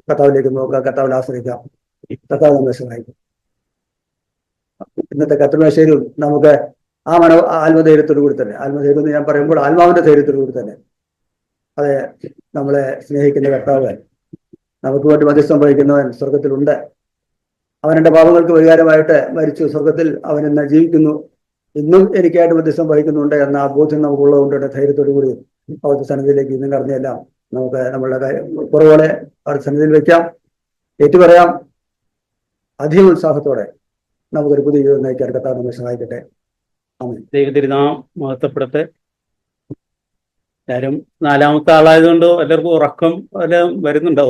കർത്താവിലേക്ക് നോക്കാം, കർത്താവിൽ ആശ്രയിക്കാം. കർത്താവ് നമ്മെ സഹായിക്കും. ഇന്നത്തെ കർത്തൃമേശയിലും നമുക്ക് ആ ആത്മധൈര്യത്തോടു കൂടി തന്നെ, ആത്മധൈര്യം എന്ന് ഞാൻ പറയുമ്പോൾ ആത്മാവിന്റെ ധൈര്യത്തോടു കൂടി തന്നെ, അതെ, നമ്മളെ സ്നേഹിക്കുന്ന കർത്താവ്, നമുക്ക് വേണ്ടി മധ്യസ്ഥം വഹിക്കുന്നവൻ സ്വർഗത്തിലുണ്ട്, അവൻ എൻ്റെ പാപങ്ങൾക്ക് പരിഹാരമായിട്ട് മരിച്ചു, സ്വർഗത്തിൽ അവൻ എന്നെ ജീവിക്കുന്നു, ഇന്നും എനിക്കായിട്ട് മധ്യസ്ഥം വഹിക്കുന്നുണ്ട് എന്ന ആ ബോധ്യം നമുക്കുള്ളതുകൊണ്ട് ധൈര്യത്തോടു കൂടി അവിടുത്തെ സന്നിധിയിലേക്ക് ഇന്നും കടന്നെല്ലാം നമുക്ക് നമ്മളുടെ കുറവുകളെ അവിടുത്തെ സന്നിധിയിൽ വെക്കാം, ഏറ്റുപറയാം. അധികം ഉത്സാഹത്തോടെ നമുക്കൊരു പുതിയ ജീവിതം നയിക്കാൻ കർത്താവ് നമ്മെ സഹായിക്കട്ടെ. ആമേൻ. ദൈവത്തിരുനാം മഹത്വപ്പെടട്ടെ. എല്ലാവരും നാലാമത്തെ ആളായതുകൊണ്ട് എല്ലാവർക്കും ഉറക്കം എല്ലാം വരുന്നുണ്ടോ?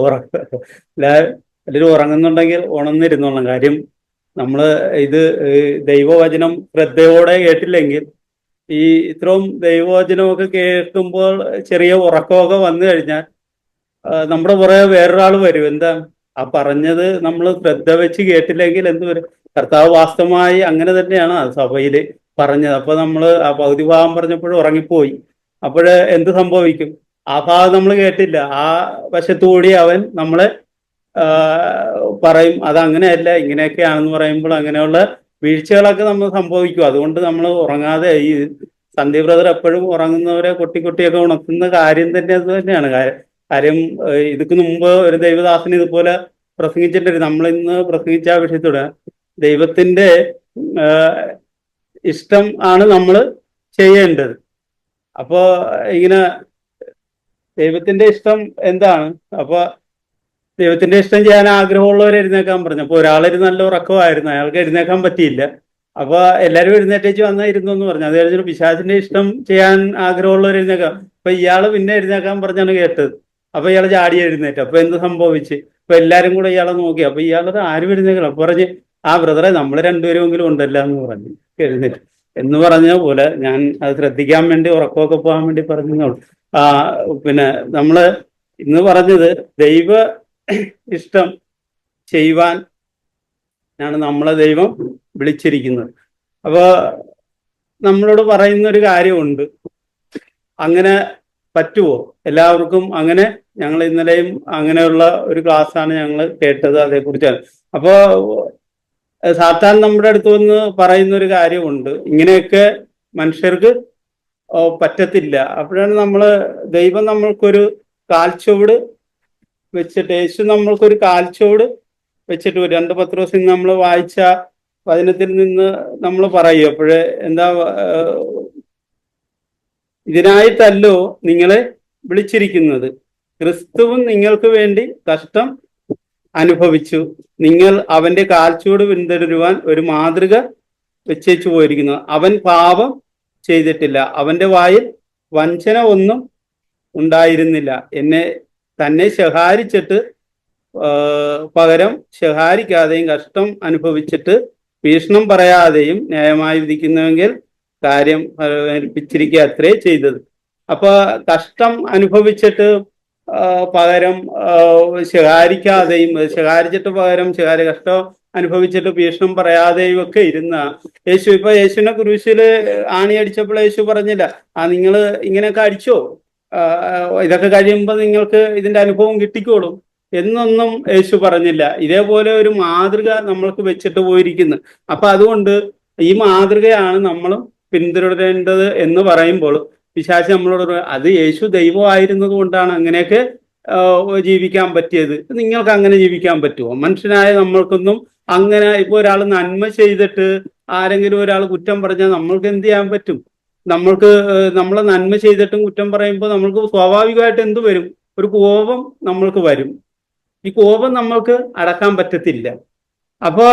എല്ലാവരും ഉറങ്ങുന്നുണ്ടെങ്കിൽ ഉണർന്നിരുന്നോളാം. കാര്യം നമ്മൾ ഇത് ദൈവവചനം ശ്രദ്ധയോടെ കേട്ടില്ലെങ്കിൽ, ഈ ഇത്രയും ദൈവവചനമൊക്കെ കേൾക്കുമ്പോൾ ചെറിയ ഉറക്കമൊക്കെ വന്നു കഴിഞ്ഞാൽ നമ്മുടെ പുറകെ വേറൊരാൾ വരും. എന്താ ആ പറഞ്ഞത് നമ്മൾ ശ്രദ്ധ വെച്ച് കേട്ടില്ലെങ്കിൽ എന്ത് വരും? കർത്താവ് വാസ്തവമായി അങ്ങനെ തന്നെയാണ് ആ സഭയിൽ പറഞ്ഞത്. അപ്പൊ നമ്മൾ ആ പകുതി ഭാഗം പറഞ്ഞപ്പോഴും ഉറങ്ങിപ്പോയി. അപ്പോഴ് എന്ത് സംഭവിക്കും? ആ ഭാഗം നമ്മൾ കേട്ടില്ല, ആ വശത്തുകൂടി അവൻ നമ്മളെ പറയും അത് അങ്ങനെയല്ല ഇങ്ങനെയൊക്കെയാണെന്ന് പറയുമ്പോൾ അങ്ങനെയുള്ള വീഴ്ചകളൊക്കെ നമ്മൾ സംഭവിക്കും. അതുകൊണ്ട് നമ്മൾ ഉറങ്ങാതെ, ഈ സന്ധ്യ ബ്രദർ എപ്പോഴും ഉറങ്ങുന്നവരെ കൊട്ടിക്കൊട്ടിയൊക്കെ ഉണർത്തുന്ന കാര്യം തന്നെ അത് തന്നെയാണ്. കാര്യം ഇതിക്ക് മുമ്പ് ഒരു ദൈവദാസന് ഇതുപോലെ പ്രസംഗിച്ചിട്ടുണ്ട്. നമ്മളിന്ന് പ്രസംഗിച്ച ആ വിഷയത്തോടെ ദൈവത്തിന്റെ ഇഷ്ടം ആണ് നമ്മൾ ചെയ്യേണ്ടത്. അപ്പോ ഇങ്ങനെ ദൈവത്തിന്റെ ഇഷ്ടം എന്താണ്? അപ്പൊ ദൈവത്തിന്റെ ഇഷ്ടം ചെയ്യാൻ ആഗ്രഹമുള്ളവർ എഴുന്നേക്കാൻ പറഞ്ഞു. അപ്പൊ ഒരാളൊരു നല്ല ഉറക്കമായിരുന്നു, അയാൾക്ക് എഴുന്നേക്കാൻ പറ്റിയില്ല. അപ്പൊ എല്ലാവരും എഴുന്നേറ്റേച്ച് വന്നാൽ ഇരുന്നു എന്ന് പറഞ്ഞു. അത് കഴിഞ്ഞിട്ട് പിശാചിന്റെ ഇഷ്ടം ചെയ്യാൻ ആഗ്രഹമുള്ളവർ എഴുന്നേക്കാം. അപ്പൊ ഇയാള് പിന്നെ എഴുന്നേക്കാൻ പറഞ്ഞാണ് കേട്ടത്. അപ്പൊ ഇയാൾ ചാടി എഴുന്നേറ്റ്. അപ്പൊ എന്ത് സംഭവിച്ച്? അപ്പൊ എല്ലാരും കൂടെ ഇയാളെ നോക്കി. അപ്പൊ ഇയാളത് ആരും എഴുന്നേക്കണം. അപ്പൊ പറഞ്ഞ് ആ ബ്രദറെ നമ്മൾ രണ്ടുപേരെങ്കിലും ഉണ്ടല്ലോ എന്ന് പറഞ്ഞു എഴുന്നേറ്റ്. എന്ന് പറഞ്ഞ പോലെ ഞാൻ അത് ശ്രദ്ധിക്കാൻ വേണ്ടി ഉറക്കമൊക്കെ പോകാൻ വേണ്ടി പറഞ്ഞു. പിന്നെ നമ്മള് ഇന്ന് പറഞ്ഞത് ദൈവ ഇഷ്ടം ചെയ്യുവാൻ ആണ് നമ്മളെ ദൈവം വിളിച്ചിരിക്കുന്നത്. അപ്പൊ നമ്മളോട് പറയുന്ന ഒരു കാര്യമുണ്ട്, അങ്ങനെ പറ്റുമോ എല്ലാവർക്കും? അങ്ങനെ ഞങ്ങൾ ഇന്നലെയും അങ്ങനെയുള്ള ഒരു ക്ലാസ്സാണ് ഞങ്ങൾ കേട്ടത്, അതേക്കുറിച്ചാണ്. അപ്പോ സാത്താൻ നമ്മുടെ അടുത്ത് വന്ന് പറയുന്ന ഒരു കാര്യമുണ്ട്, ഇങ്ങനെയൊക്കെ മനുഷ്യർക്ക് പറ്റത്തില്ല. അപ്പോഴാണ് ദൈവം നമ്മൾക്കൊരു കാൽച്ചുവട് വെച്ചിട്ട്, യേശു നമ്മൾക്കൊരു കാൽച്ചുവട് വെച്ചിട്ട് 2 പത്രോസിൽ നമ്മൾ വായിച്ച വചനത്തിൽ നിന്ന് നമ്മൾ പറയും. അപ്പോഴേ എന്താ, ഇതിനായിട്ടല്ലോ നിങ്ങളെ വിളിച്ചിരിക്കുന്നത്, ക്രിസ്തുവും നിങ്ങൾക്ക് വേണ്ടി കഷ്ടം അനുഭവിച്ചു, നിങ്ങൾ അവന്റെ കാൽച്ചുവട് പിന്തുടരുവാൻ ഒരു മാതൃക വെച്ചേച്ചു പോയിരിക്കുന്നു. അവൻ പാപം ചെയ്തിട്ടില്ല, അവന്റെ വായിൽ വഞ്ചന ഒന്നും ഉണ്ടായിരുന്നില്ല. എന്നെ തന്നെ ശകാരിച്ചിട്ട് പകരം ശകാരിക്കാതെയും കഷ്ടം അനുഭവിച്ചിട്ട് ഭീഷണം പറയാതെയും ന്യായമായി വിധിക്കുന്നുവെങ്കിൽ കാര്യം ഏൽപ്പിച്ചിരിക്കുക അത്രേ ചെയ്തത്. അപ്പൊ കഷ്ടം അനുഭവിച്ചിട്ട് പകരം ശകാരിക്കാതെയും, ശകാരിച്ചിട്ട് പകരം കഷ്ടം അനുഭവിച്ചിട്ട് ഭീഷണം പറയാതെയും ഒക്കെ ഇരുന്ന യേശു, ഇപ്പൊ യേശുവിനെ ക്രൂശില് ആണിയടിച്ചപ്പോൾ യേശു പറഞ്ഞില്ല നിങ്ങൾ ഇങ്ങനെയൊക്കെ അടിച്ചോ, ഇതൊക്കെ കഴിയുമ്പോൾ നിങ്ങൾക്ക് ഇതിന്റെ അനുഭവം കിട്ടിക്കോളും എന്നൊന്നും യേശു പറഞ്ഞില്ല. ഇതേപോലെ ഒരു മാതൃക നമ്മൾക്ക് വെച്ചിട്ട് പോയിരിക്കുന്നു. അപ്പൊ അതുകൊണ്ട് ഈ മാതൃകയാണ് നമ്മളും പിന്തുടരേണ്ടത് എന്ന് പറയുമ്പോൾ പിശാച് നമ്മളോട് അത് യേശു ദൈവമായിരുന്നത് കൊണ്ടാണ് അങ്ങനെയൊക്കെ ജീവിക്കാൻ പറ്റിയത്, നിങ്ങൾക്ക് അങ്ങനെ ജീവിക്കാൻ പറ്റുമോ? മനുഷ്യനായ നമ്മൾക്കൊന്നും അങ്ങനെ, ഇപ്പൊ ഒരാൾ നന്മ ചെയ്തിട്ട് ആരെങ്കിലും ഒരാൾ കുറ്റം പറഞ്ഞാൽ നമ്മൾക്ക് എന്ത് ചെയ്യാൻ പറ്റും? നമ്മളെ നന്മ ചെയ്തിട്ടും കുറ്റം പറയുമ്പോൾ നമ്മൾക്ക് സ്വാഭാവികമായിട്ട് എന്ത് വരും? ഒരു കോപം നമ്മൾക്ക് വരും. ഈ കോപം നമ്മൾക്ക് അടക്കാൻ പറ്റത്തില്ല. അപ്പൊ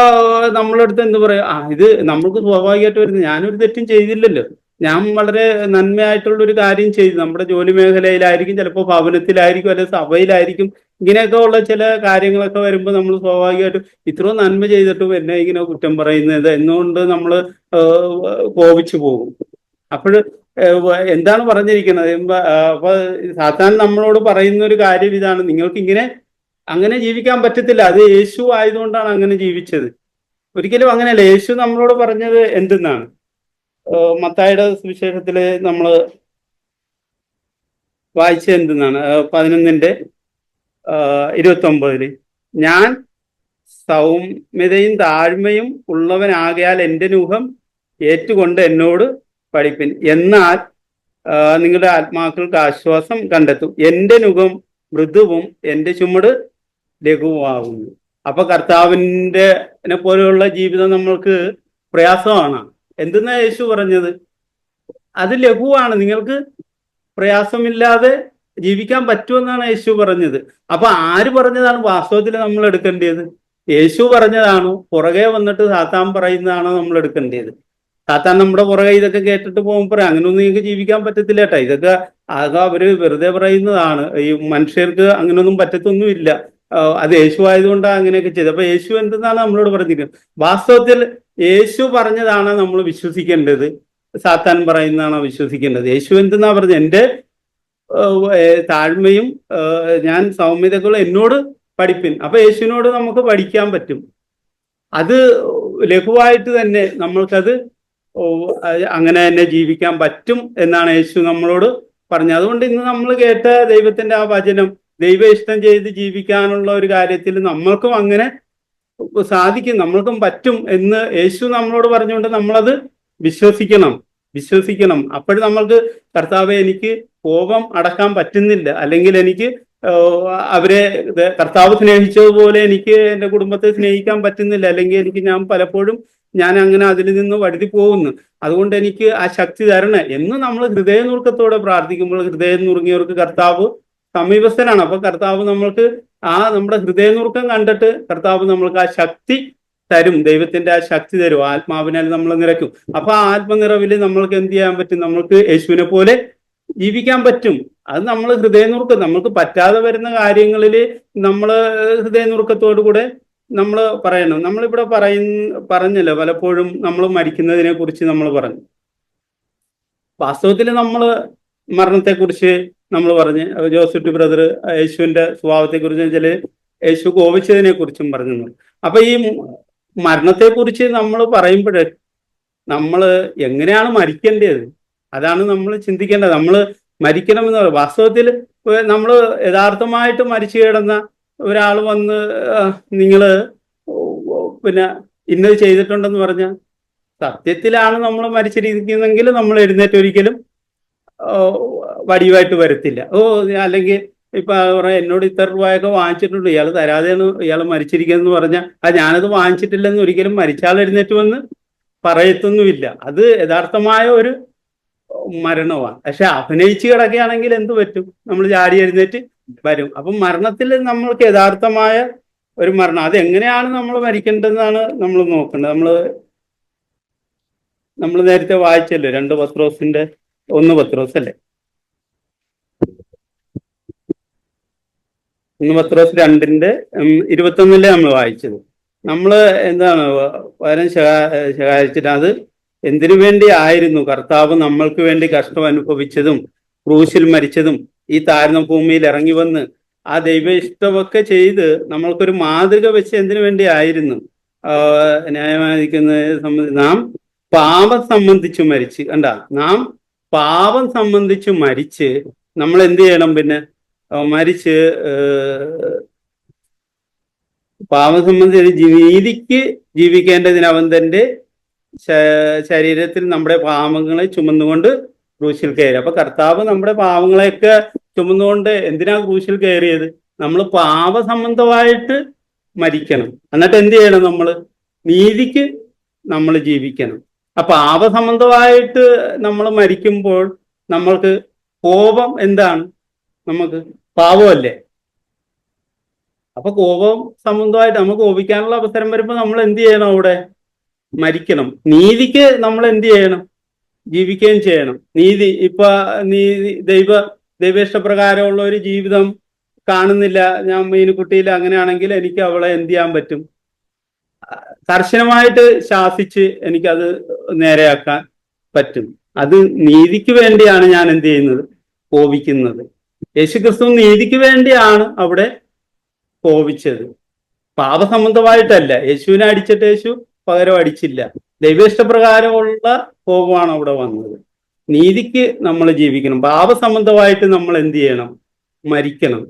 നമ്മളടുത്ത് എന്ത് പറയാ, ഇത് നമ്മൾക്ക് സ്വാഭാവികമായിട്ട് വരുന്നത്, ഞാനൊരു തെറ്റും ചെയ്തില്ലല്ലോ, ഞാൻ വളരെ നന്മയായിട്ടുള്ള ഒരു കാര്യം ചെയ്തു, നമ്മുടെ ജോലി മേഖലയിലായിരിക്കും, ചിലപ്പോൾ ഭവനത്തിലായിരിക്കും, അല്ലെങ്കിൽ സഭയിലായിരിക്കും, ഇങ്ങനെയൊക്കെ ഉള്ള ചില കാര്യങ്ങളൊക്കെ വരുമ്പോൾ നമ്മൾ സ്വാഭാവികമായിട്ടും ഇത്രയും നന്മ ചെയ്തിട്ടും എന്നെ ഇങ്ങനെ കുറ്റം പറയുന്നത് എന്നുകൊണ്ട് നമ്മൾ കോപിച്ചു പോകും. അപ്പോൾ എന്താണ് പറഞ്ഞിരിക്കുന്നത്? അപ്പൊ സാത്താൻ നമ്മളോട് പറയുന്ന ഒരു കാര്യം ഇതാണ്, നിങ്ങൾക്ക് അങ്ങനെ ജീവിക്കാൻ പറ്റത്തില്ല, അത് യേശു ആയതുകൊണ്ടാണ് അങ്ങനെ ജീവിച്ചത്. ഒരിക്കലും അങ്ങനെയല്ല. യേശു നമ്മളോട് പറഞ്ഞത് എന്തെന്നാണ്? മത്തായിയുടെ സുവിശേഷത്തില് നമ്മൾ വായിച്ചത് എന്തെന്നാണ്? 11:29 ഞാൻ സൗമ്യതയും താഴ്മയും ഉള്ളവനാകയാൽ എൻ്റെ മുഖം ഏറ്റുകൊണ്ട് എന്നോട് പഠിപ്പിൻ, എന്നാൽ നിങ്ങളുടെ ആത്മാക്കൾക്ക് ആശ്വാസം കണ്ടെത്തും. എൻ്റെ നുകം മൃദുവും എൻ്റെ ചുമട് ലഘുവാകുന്നു. അപ്പൊ കർത്താവിൻ്റെ പോലെയുള്ള ജീവിതം നമ്മൾക്ക് പ്രയാസമാണ്. എന്തെന്നാ യേശു പറഞ്ഞത്? അത് ലഘുവാണ്, നിങ്ങൾക്ക് പ്രയാസമില്ലാതെ ജീവിക്കാൻ പറ്റുമെന്നാണ് യേശു പറഞ്ഞത്. അപ്പൊ ആര് പറഞ്ഞതാണ് വാസ്തവത്തിൽ നമ്മൾ എടുക്കേണ്ടത്? യേശു പറഞ്ഞതാണോ, പുറകെ വന്നിട്ട് സാത്താൻ പറയുന്നതാണോ നമ്മൾ എടുക്കേണ്ടത്? സാത്താൻ നമ്മുടെ പുറകെ ഇതൊക്കെ കേട്ടിട്ട് പോകുമ്പോൾ അങ്ങനെയൊന്നും നിങ്ങൾക്ക് ജീവിക്കാൻ പറ്റത്തില്ല കേട്ടോ, ഇതൊക്കെ ആകെ അവര് വെറുതെ പറയുന്നതാണ്, ഈ മനുഷ്യർക്ക് അങ്ങനെയൊന്നും പറ്റത്തൊന്നുമില്ല, അത് യേശു ആയതുകൊണ്ടാണ് അങ്ങനെയൊക്കെ ചെയ്തത്. അപ്പൊ യേശു എന്തെന്നാണ് നമ്മളോട് പറഞ്ഞിരിക്കുന്നത്? വാസ്തവത്തിൽ യേശു പറഞ്ഞതാണ് നമ്മൾ വിശ്വസിക്കേണ്ടത്, സാത്താൻ പറയുന്നതാണോ വിശ്വസിക്കേണ്ടത്? യേശു എന്തെന്നാ പറഞ്ഞത്? എൻ്റെ താഴ്മയും ഞാൻ സൗമ്യതകളും എന്നോട് പഠിപ്പിൻ. അപ്പൊ യേശുവിനോട് നമുക്ക് പഠിക്കാൻ പറ്റും. അത് ലഘുവായിട്ട് തന്നെ നമ്മൾക്കത് അങ്ങനെ തന്നെ ജീവിക്കാൻ പറ്റും എന്നാണ് യേശു നമ്മളോട് പറഞ്ഞത്. അതുകൊണ്ട് ഇന്ന് നമ്മൾ കേട്ട ദൈവത്തിന്റെ ആ വചനം, ദൈവ ഇഷ്ടം ചെയ്ത് ജീവിക്കാനുള്ള ഒരു കാര്യത്തിൽ നമ്മൾക്കും അങ്ങനെ സാധിക്കും, നമ്മൾക്കും പറ്റും എന്ന് യേശു നമ്മളോട് പറഞ്ഞുകൊണ്ട് നമ്മളത് വിശ്വസിക്കണം. അപ്പോഴും നമ്മൾക്ക് കർത്താവെ എനിക്ക് കോപം അടക്കാൻ പറ്റുന്നില്ല, അല്ലെങ്കിൽ എനിക്ക് അവരെ കർത്താവ് സ്നേഹിച്ചതുപോലെ എനിക്ക് എൻ്റെ കുടുംബത്തെ സ്നേഹിക്കാൻ പറ്റുന്നില്ല, അല്ലെങ്കിൽ ഞാൻ പലപ്പോഴും അങ്ങനെ അതിൽ നിന്ന് വഴുതി പോകുന്നു, അതുകൊണ്ട് എനിക്ക് ആ ശക്തി തരണേ എന്ന് നമ്മൾ ഹൃദയനുറുക്കത്തോടെ പ്രാർത്ഥിക്കുമ്പോൾ, ഹൃദയം നുറുങ്ങിയവർക്ക് കർത്താവ് സമീപസ്ഥനാണ്. അപ്പൊ കർത്താവ് നമ്മൾക്ക് നമ്മുടെ ഹൃദയനുറുക്കം കണ്ടിട്ട് കർത്താവ് നമ്മൾക്ക് ആ ശക്തി തരും, ദൈവത്തിന്റെ ആ ശക്തി തരും, ആത്മാവിനാൽ നമ്മൾ നിറയ്ക്കും. അപ്പൊ ആ ആത്മനിറവിൽ നമ്മൾക്ക് എന്ത് ചെയ്യാൻ പറ്റും? നമ്മൾക്ക് യേശുവിനെ പോലെ ജീവിക്കാൻ പറ്റും. അത് നമ്മൾ ഹൃദയനുറുക്കം, നമ്മൾക്ക് പറ്റാതെ വരുന്ന കാര്യങ്ങളിൽ നമ്മൾ ഹൃദയനുറുക്കത്തോടു കൂടെ നമ്മൾ പറയണം. നമ്മളിവിടെ പറഞ്ഞല്ലോ, പലപ്പോഴും നമ്മൾ മരിക്കുന്നതിനെ കുറിച്ച് നമ്മൾ പറഞ്ഞു. വാസ്തവത്തിൽ നമ്മൾ മരണത്തെക്കുറിച്ച് നമ്മൾ പറഞ്ഞ്, ജോസഫ് ബ്രദർ യേശുവിന്റെ സ്വഭാവത്തെക്കുറിച്ച്, ചില യേശു കോപിച്ചതിനെ കുറിച്ചും പറഞ്ഞു. അപ്പൊ ഈ മരണത്തെക്കുറിച്ച് നമ്മൾ പറയുമ്പോൾ നമ്മൾ എങ്ങനെയാണ് മരിക്കേണ്ടത്, അതാണ് നമ്മൾ ചിന്തിക്കേണ്ടത്. നമ്മൾ മരിക്കണമെന്ന് പറയും. വാസ്തവത്തിൽ നമ്മൾ യഥാർത്ഥമായിട്ട് മരിച്ചു കിടന്ന ഒരാൾ വന്ന് നിങ്ങൾ പിന്നെ ഇന്നത് ചെയ്തിട്ടുണ്ടെന്ന് പറഞ്ഞാൽ, സത്യത്തിലാണ് നമ്മൾ മരിച്ചിരിക്കുന്നെങ്കിൽ നമ്മൾ എഴുന്നേറ്റ് ഒരിക്കലും വടിയുമായിട്ട് വരത്തില്ല. അല്ലെങ്കിൽ ഇപ്പൊ പറയാം, എന്നോട് ഇത്ര രൂപയൊക്കെ വാങ്ങിച്ചിട്ടുണ്ട്, ഇയാൾ തരാതെയാണ് ഇയാൾ മരിച്ചിരിക്കുന്നതെന്ന് പറഞ്ഞാൽ, ഞാനത് വാങ്ങിച്ചിട്ടില്ലെന്ന് ഒരിക്കലും മരിച്ചാൽ എഴുന്നേറ്റ് വന്ന് പറയത്തൊന്നുമില്ല. അത് യഥാർത്ഥമായ ഒരു മരണമാണ്. പക്ഷെ അഭിനയിച്ച് കിടക്കുകയാണെങ്കിൽ എന്ത് പറ്റും? നമ്മൾ ചാടി എഴുന്നേറ്റ് വരും. അപ്പം മരണത്തിൽ നമ്മൾക്ക് യഥാർത്ഥമായ ഒരു മരണം, അത് എങ്ങനെയാണ് നമ്മൾ മരിക്കേണ്ടതെന്നാണ് നമ്മൾ നോക്കേണ്ടത്. നമ്മൾ നേരത്തെ വായിച്ചല്ലോ 2 പത്രോസിന്റെ 1 പത്രോസ് അല്ലേ, 1 പത്രോസ് 2:21 നമ്മൾ വായിച്ചത്. നമ്മൾ എന്താണ് പകരം ശകാരിച്ചിട്ട്, അത് എന്തിനു വേണ്ടി ആയിരുന്നു കർത്താവ് നമ്മൾക്ക് വേണ്ടി കഷ്ടം അനുഭവിച്ചതും ക്രൂശിൽ മരിച്ചതും ഈ താഴ്ന്ന ഭൂമിയിൽ ഇറങ്ങി വന്ന് ആ ദൈവ ഇഷ്ടമൊക്കെ ചെയ്ത് നമ്മൾക്കൊരു മാതൃക വെച്ച് എന്തിനു വേണ്ടി ആയിരുന്നു? ന്യായമായിരിക്കുന്നത് സംബന്ധിച്ച് നാം പാപം സംബന്ധിച്ച് മരിച്ച്, നാം പാപം സംബന്ധിച്ച് മരിച്ച് നമ്മൾ എന്ത് ചെയ്യണം? പിന്നെ മരിച്ച് പാപം സംബന്ധിച്ച് നീതിക്ക് ജീവിക്കേണ്ടതിന് അവൻ തന്റെ ശരീരത്തിൽ നമ്മുടെ പാപങ്ങളെ ചുമന്നുകൊണ്ട് ക്രൂശിൽ കയറി. അപ്പൊ കർത്താവ് നമ്മുടെ പാവങ്ങളെയൊക്കെ ചുമന്നുകൊണ്ട് എന്തിനാ ക്രൂശിൽ കയറിയത്? നമ്മൾ പാപസംബന്ധമായിട്ട് മരിക്കണം. എന്നിട്ട് എന്ത് ചെയ്യണം? നമ്മൾ നീതിക്ക് നമ്മൾ ജീവിക്കണം. അപ്പൊ പാപസംബന്ധമായിട്ട് നമ്മൾ മരിക്കുമ്പോൾ നമ്മൾക്ക് കോപം എന്താണ്? നമുക്ക് പാപമല്ലേ? അപ്പൊ കോപം സംബന്ധമായിട്ട് നമുക്ക് കോപിക്കാനുള്ള അവസരം വരുമ്പോൾ നമ്മൾ എന്ത് ചെയ്യണം? അവിടെ മരിക്കണം. നീതിക്ക് നമ്മൾ എന്ത് ചെയ്യണം? ജീവിക്കുകയും ചെയ്യണം. നീതി ഇപ്പൊ ദൈവേഷ്ടപ്രകാരമുള്ള ഒരു ജീവിതം കാണുന്നില്ല ഞാൻ മീനുകുട്ടിയിൽ, അങ്ങനെയാണെങ്കിൽ എനിക്ക് അവളെ എന്ത് ചെയ്യാൻ പറ്റും? കർശനമായിട്ട് ശാസിച്ച് എനിക്കത് നേരെയാക്കാൻ പറ്റും. അത് നീതിക്ക് വേണ്ടിയാണ് ഞാൻ എന്ത് ചെയ്യുന്നത്? കോപിക്കുന്നത്. യേശുക്രിസ്തു നീതിക്ക് വേണ്ടിയാണ് അവിടെ കോപിച്ചത്, പാപസംബന്ധമായിട്ടല്ല. യേശുവിനെ അടിച്ചിട്ട് യേശു പകരം അടിച്ചില്ല. ദൈവേഷ്ടപ്രകാരമുള്ള കോപമാണ് അവിടെ വന്നത്. നീതിക്ക് നമ്മൾ ജീവിക്കണം. പാപസംബന്ധമായിട്ട് നമ്മൾ എന്ത് ചെയ്യണം? മരിക്കണം.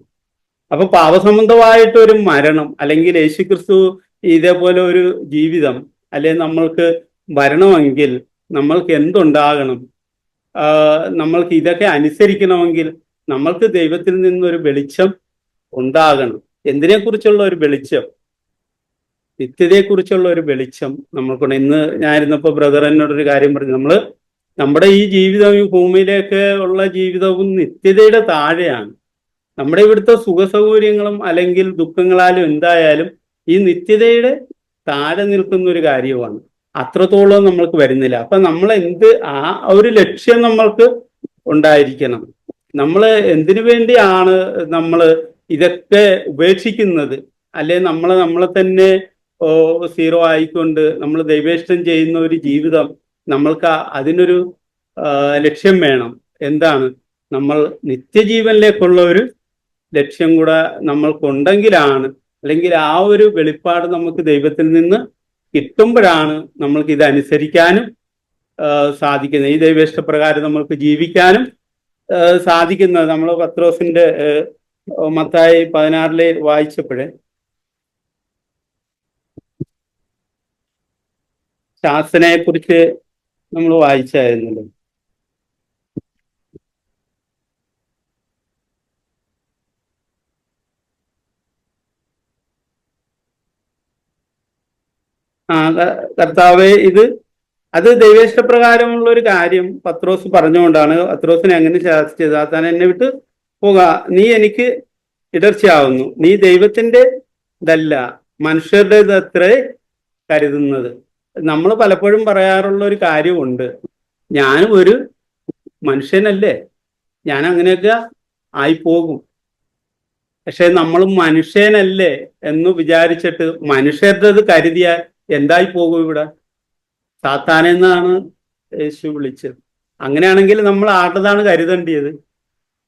അപ്പൊ പാപസംബന്ധമായിട്ടൊരു മരണം, അല്ലെങ്കിൽ യേശുക്രിസ്തു ഇതേപോലെ ഒരു ജീവിതം അല്ലെങ്കിൽ നമ്മൾക്ക് വരണമെങ്കിൽ നമ്മൾക്ക് എന്തുണ്ടാകണം? നമ്മൾക്ക് ഇതൊക്കെ അനുസരിക്കണമെങ്കിൽ നമ്മൾക്ക് ദൈവത്തിൽ നിന്നൊരു വെളിച്ചം ഉണ്ടാകണം. എന്തിനെക്കുറിച്ചുള്ള ഒരു വെളിച്ചം? നിത്യതയെക്കുറിച്ചുള്ള ഒരു വെളിച്ചം നമ്മൾക്കുണ്ട്. ഇന്ന് ഞാനിരുന്നപ്പോൾ ബ്രദർ എന്നോടൊരു കാര്യം പറഞ്ഞു, നമ്മുടെ ഈ ജീവിതം, ഈ ഭൂമിയിലേക്ക് ഉള്ള ജീവിതവും നിത്യതയുടെ താഴെയാണ്. നമ്മുടെ ഇവിടുത്തെ സുഖസൗകര്യങ്ങളും അല്ലെങ്കിൽ ദുഃഖങ്ങളാലും എന്തായാലും ഈ നിത്യതയുടെ താഴെ നിൽക്കുന്ന ഒരു കാര്യമാണ്. അത്രത്തോളം നമ്മൾക്ക് വരുന്നില്ല. അപ്പൊ നമ്മൾ ആ ഒരു ലക്ഷ്യം നമ്മൾക്ക് ഉണ്ടായിരിക്കണം. നമ്മൾ എന്തിനു വേണ്ടിയാണ് നമ്മൾ ഇതൊക്കെ ഉപേക്ഷിക്കുന്നത്? അല്ലെ നമ്മളെ തന്നെ സീറോ ആയിക്കൊണ്ട് നമ്മൾ ദൈവേഷ്ടം ചെയ്യുന്ന ഒരു ജീവിതം നമ്മൾക്ക് അതിനൊരു ലക്ഷ്യം വേണം. എന്താണ്? നമ്മൾ നിത്യജീവനിലേക്കുള്ള ഒരു ലക്ഷ്യം കൂടെ നമ്മൾക്കുണ്ടെങ്കിലാണ്, അല്ലെങ്കിൽ ആ ഒരു വെളിപ്പാട് നമുക്ക് ദൈവത്തിൽ നിന്ന് കിട്ടുമ്പോഴാണ് നമ്മൾക്ക് ഇത് അനുസരിക്കാനും സാധിക്കുന്നത്. ഈ ദൈവേഷ്ടപ്രകാരം നമ്മൾക്ക് ജീവിക്കാനും സാധിക്കുന്നത്. നമ്മൾ പത്രോസിന്റെ മത്തായി 16 വായിച്ചപ്പോഴേ ശാസനയെ കുറിച്ച് നമ്മൾ വായിച്ചായിരുന്നല്ലോ. കർത്താവെ, അത് ദൈവേഷ്ടപ്രകാരമുള്ള ഒരു കാര്യം പത്രോസ് പറഞ്ഞുകൊണ്ടാണ് പത്രോസിനെ അങ്ങനെ ശാസിച്ചത്. താൻ എന്നെ വിട്ട് പോക, നീ എനിക്ക് ഇടർച്ചയാവുന്നു, നീ ദൈവത്തിന്റെ ഇതല്ല മനുഷ്യരുടേത് അത്രേ കരുതുന്നത്. നമ്മൾ പലപ്പോഴും പറയാറുള്ള ഒരു കാര്യമുണ്ട്, ഞാനും ഒരു മനുഷ്യനല്ലേ, ഞാൻ അങ്ങനെയൊക്കെ ആയിപ്പോകും. പക്ഷെ നമ്മൾ മനുഷ്യനല്ലേ എന്ന് വിചാരിച്ചിട്ട് മനുഷ്യരുടേത് കരുതിയാൽ എന്തായി പോകും? ഇവിടെ സാത്താനെന്നാണ് യേശു വിളിച്ചത്. അങ്ങനെയാണെങ്കിൽ നമ്മൾ ആരുടേതാണ് കരുതേണ്ടത്?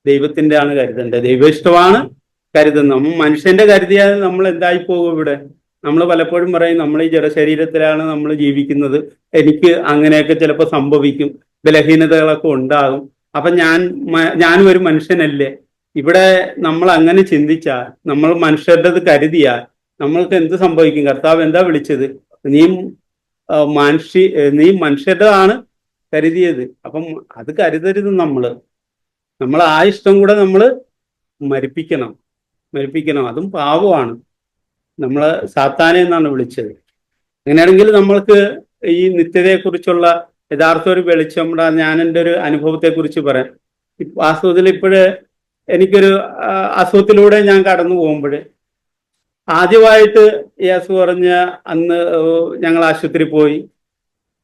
ദൈവത്തിന്റെ ആണ് കരുതേണ്ടത്. ദൈവഇഷ്ടമാണ് കരുതുന്നത്. നമ്മൾ മനുഷ്യന്റെ കരുതിയാൽ നമ്മൾ എന്തായി പോകും? ഇവിടെ നമ്മൾ പലപ്പോഴും പറയും, നമ്മൾ ഈ ജഡശരീരത്തിലാണ് നമ്മൾ ജീവിക്കുന്നത്, എനിക്ക് അങ്ങനെയൊക്കെ ചിലപ്പോൾ സംഭവിക്കും, ബലഹീനതകളൊക്കെ ഉണ്ടാകും, അപ്പൊ ഞാനും ഒരു മനുഷ്യനല്ലേ. ഇവിടെ നമ്മൾ അങ്ങനെ ചിന്തിച്ചാൽ, നമ്മൾ മനുഷ്യരുടേത് കരുതിയാൽ നമ്മൾക്ക് എന്ത് സംഭവിക്കും? കർത്താവ് എന്താ വിളിച്ചത്? നീ മനുഷ്യരുടേതാണ് കരുതിയത്. അപ്പം അത് കരുതരുത്. നമ്മൾ ആ ഇഷ്ടം കൂടെ നമ്മൾ മരിപ്പിക്കണം. അതും പാവമാണ്. നമ്മള് സാത്താനെ എന്നാണ് വിളിച്ചത്. അങ്ങനെയാണെങ്കിൽ നമ്മൾക്ക് ഈ നിത്യതയെക്കുറിച്ചുള്ള യഥാർത്ഥ ഒരു വെളിച്ചം, ഞാൻ എൻ്റെ ഒരു അനുഭവത്തെക്കുറിച്ച് പറയാം. വാസ്തവത്തിൽ എനിക്കൊരു അസുഖത്തിലൂടെ ഞാൻ കടന്നു പോകുമ്പോൾ, ആദ്യമായിട്ട് ഈ അസുഖം പറഞ്ഞ അന്ന് ഞങ്ങൾ ആശുപത്രി പോയി.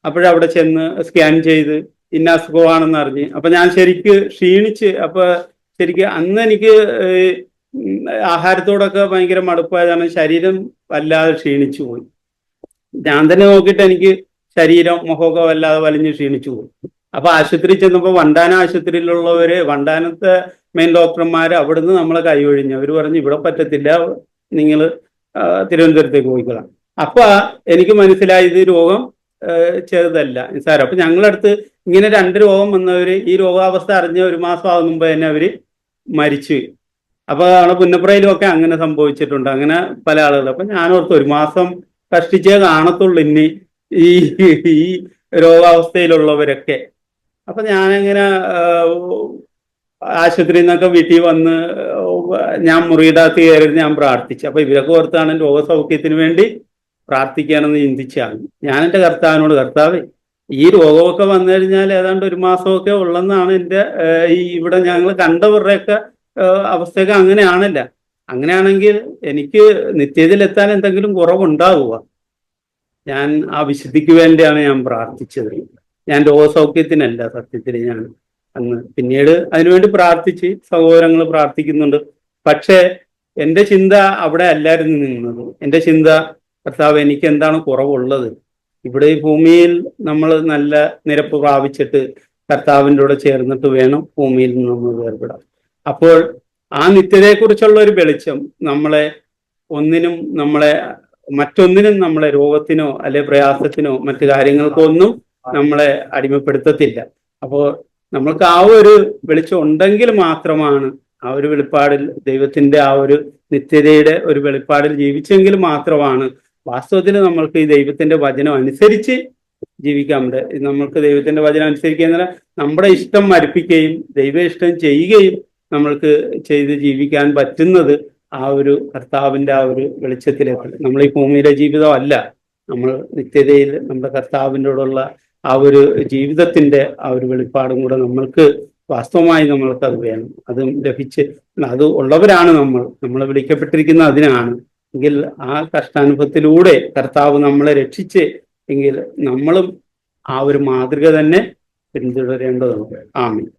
അപ്പോഴവിടെ ചെന്ന് സ്കാൻ ചെയ്ത് ഇന്ന അസുഖമാണെന്ന് അറിഞ്ഞ്, അപ്പൊ ഞാൻ ശരിക്ക് ക്ഷീണിച്ച്. അപ്പൊ ശരിക്ക് അന്ന് എനിക്ക് ആഹാരത്തോടൊക്കെ ഭയങ്കര മടുപ്പായതാണ്. ശരീരം വല്ലാതെ ക്ഷീണിച്ചു പോയി. ഞാൻ തന്നെ നോക്കിയിട്ട് എനിക്ക് ശരീരം മുഖമൊക്കെ വല്ലാതെ വലിഞ്ഞ് ക്ഷീണിച്ചു പോയി. അപ്പൊ ആശുപത്രി ചെന്നപ്പോൾ വണ്ടാന ആശുപത്രിയിലുള്ളവര്, വണ്ടാനത്തെ മെയിൻ ഡോക്ടർമാർ അവിടുന്ന് നമ്മളെ കൈയൊഴിഞ്ഞു. അവർ പറഞ്ഞു, ഇവിടെ പറ്റത്തില്ല, നിങ്ങൾ തിരുവനന്തപുരത്തേക്ക് പോയിക്കൊള്ളാം. അപ്പൊ എനിക്ക് മനസ്സിലായി ഇത് രോഗം ചെറുതല്ല, നിസ്സാരം. അപ്പൊ ഞങ്ങളടുത്ത് ഇങ്ങനെ 2 രോഗം വന്നവര്, ഈ രോഗാവസ്ഥ അറിഞ്ഞ 1 മാസം ആകും മുമ്പ് തന്നെ അവര് മരിച്ചു. അപ്പൊ അവിടെ പുന്നപ്രയിലും ഒക്കെ അങ്ങനെ സംഭവിച്ചിട്ടുണ്ട്, അങ്ങനെ പല ആളുകൾ. അപ്പൊ ഞാനോർത്ത് 1 മാസം കഷ്ടിച്ചേ കാണത്തുള്ളൂ ഇനി ഈ രോഗാവസ്ഥയിലുള്ളവരൊക്കെ. അപ്പൊ ഞാനങ്ങനെ ആശുപത്രിയിൽ നിന്നൊക്കെ വീട്ടിൽ വന്ന് ഞാൻ മുറിയുടെ അകത്ത് കയറി ഞാൻ പ്രാർത്ഥിച്ചു. അപ്പൊ ഇവരൊക്കെ ഓർത്താണ് രോഗസൗഖ്യത്തിന് വേണ്ടി പ്രാർത്ഥിക്കാനെന്ന് ചിന്തിച്ചാണ്. ഞാൻ എൻ്റെ കർത്താവിനോട്, കർത്താവ്, ഈ രോഗമൊക്കെ വന്നു കഴിഞ്ഞാൽ ഏതാണ്ട് 1 മാസമൊക്കെ ഉള്ളെന്നാണ് എൻ്റെ ഇവിടെ ഞങ്ങൾ കണ്ടവരുടെയൊക്കെ അവസ്ഥയൊക്കെ അങ്ങനെയാണല്ല. അങ്ങനെയാണെങ്കിൽ എനിക്ക് നിത്യതയിലെത്താൻ എന്തെങ്കിലും കുറവുണ്ടാവുക? ഞാൻ ആ വിശുദ്ധിക്ക് വേണ്ടിയാണ് ഞാൻ പ്രാർത്ഥിച്ചത്. ഞാൻ രോഗസൗഖ്യത്തിനല്ല സത്യത്തിൽ. ഞാൻ അന്ന് പിന്നീട് അതിനുവേണ്ടി പ്രാർത്ഥിച്ച്, സഹോദരങ്ങൾ പ്രാർത്ഥിക്കുന്നുണ്ട്. പക്ഷേ എൻ്റെ ചിന്ത അവിടെ അല്ലായിരുന്നു നിന്നത്. എൻ്റെ ചിന്ത, കർത്താവ്, എനിക്ക് എന്താണ് കുറവുള്ളത്? ഇവിടെ ഈ ഭൂമിയിൽ നമ്മൾ നല്ല നിരപ്പ് പ്രാപിച്ചിട്ട് കർത്താവിൻ്റെ കൂടെ ചേർന്നിട്ട് വേണം ഭൂമിയിൽ നിന്ന് നമ്മൾ വേർപെടാം. അപ്പോൾ ആ നിത്യതയെക്കുറിച്ചുള്ള ഒരു വെളിച്ചം മറ്റൊന്നിനും നമ്മളെ രോഗത്തിനോ അല്ലെ പ്രയാസത്തിനോ മറ്റു കാര്യങ്ങൾക്കോ ഒന്നും നമ്മളെ അടിമപ്പെടുത്തത്തില്ല. അപ്പോൾ നമ്മൾക്ക് ആ ഒരു വെളിച്ചം ഉണ്ടെങ്കിൽ മാത്രമാണ് ആ ഒരു വെളിപ്പാടിൽ, ദൈവത്തിന്റെ ആ ഒരു നിത്യതയുടെ ഒരു വെളിപ്പാടിൽ ജീവിച്ചെങ്കിൽ മാത്രമാണ് വാസ്തവത്തിൽ നമ്മൾക്ക് ഈ ദൈവത്തിന്റെ വചനം അനുസരിച്ച് ജീവിക്കാൻ പറ്റും. നമ്മൾക്ക് ദൈവത്തിന്റെ വചനം അനുസരിക്കുക, നമ്മുടെ ഇഷ്ടം മരിപ്പിക്കുകയും ദൈവ ഇഷ്ടം ചെയ്യുകയും നമ്മൾക്ക് ചെയ്ത് ജീവിക്കാൻ പറ്റുന്നത് ആ ഒരു കർത്താവിന്റെ ആ ഒരു വെളിച്ചത്തിലേക്ക്. നമ്മൾ ഈ ഭൂമിയിലെ ജീവിതം അല്ല, നമ്മൾ നിത്യതയിൽ നമ്മുടെ കർത്താവിനോടുള്ള ആ ഒരു ജീവിതത്തിന്റെ ആ ഒരു വെളിപ്പാടും കൂടെ നമ്മൾക്ക് വാസ്തവമായി നമ്മൾക്ക് അത് വേണം. അതും ലഭിച്ച് അത് ഉള്ളവരാണ് നമ്മൾ വിളിക്കപ്പെട്ടിരിക്കുന്ന അതിനാണ്. എങ്കിൽ ആ കഷ്ടാനുഭവത്തിലൂടെ കർത്താവ് നമ്മളെ രക്ഷിച്ച് എങ്കിൽ നമ്മളും ആ ഒരു മാതൃക തന്നെ പിന്തുടരേണ്ടതുണ്ട്. ആമീൻ.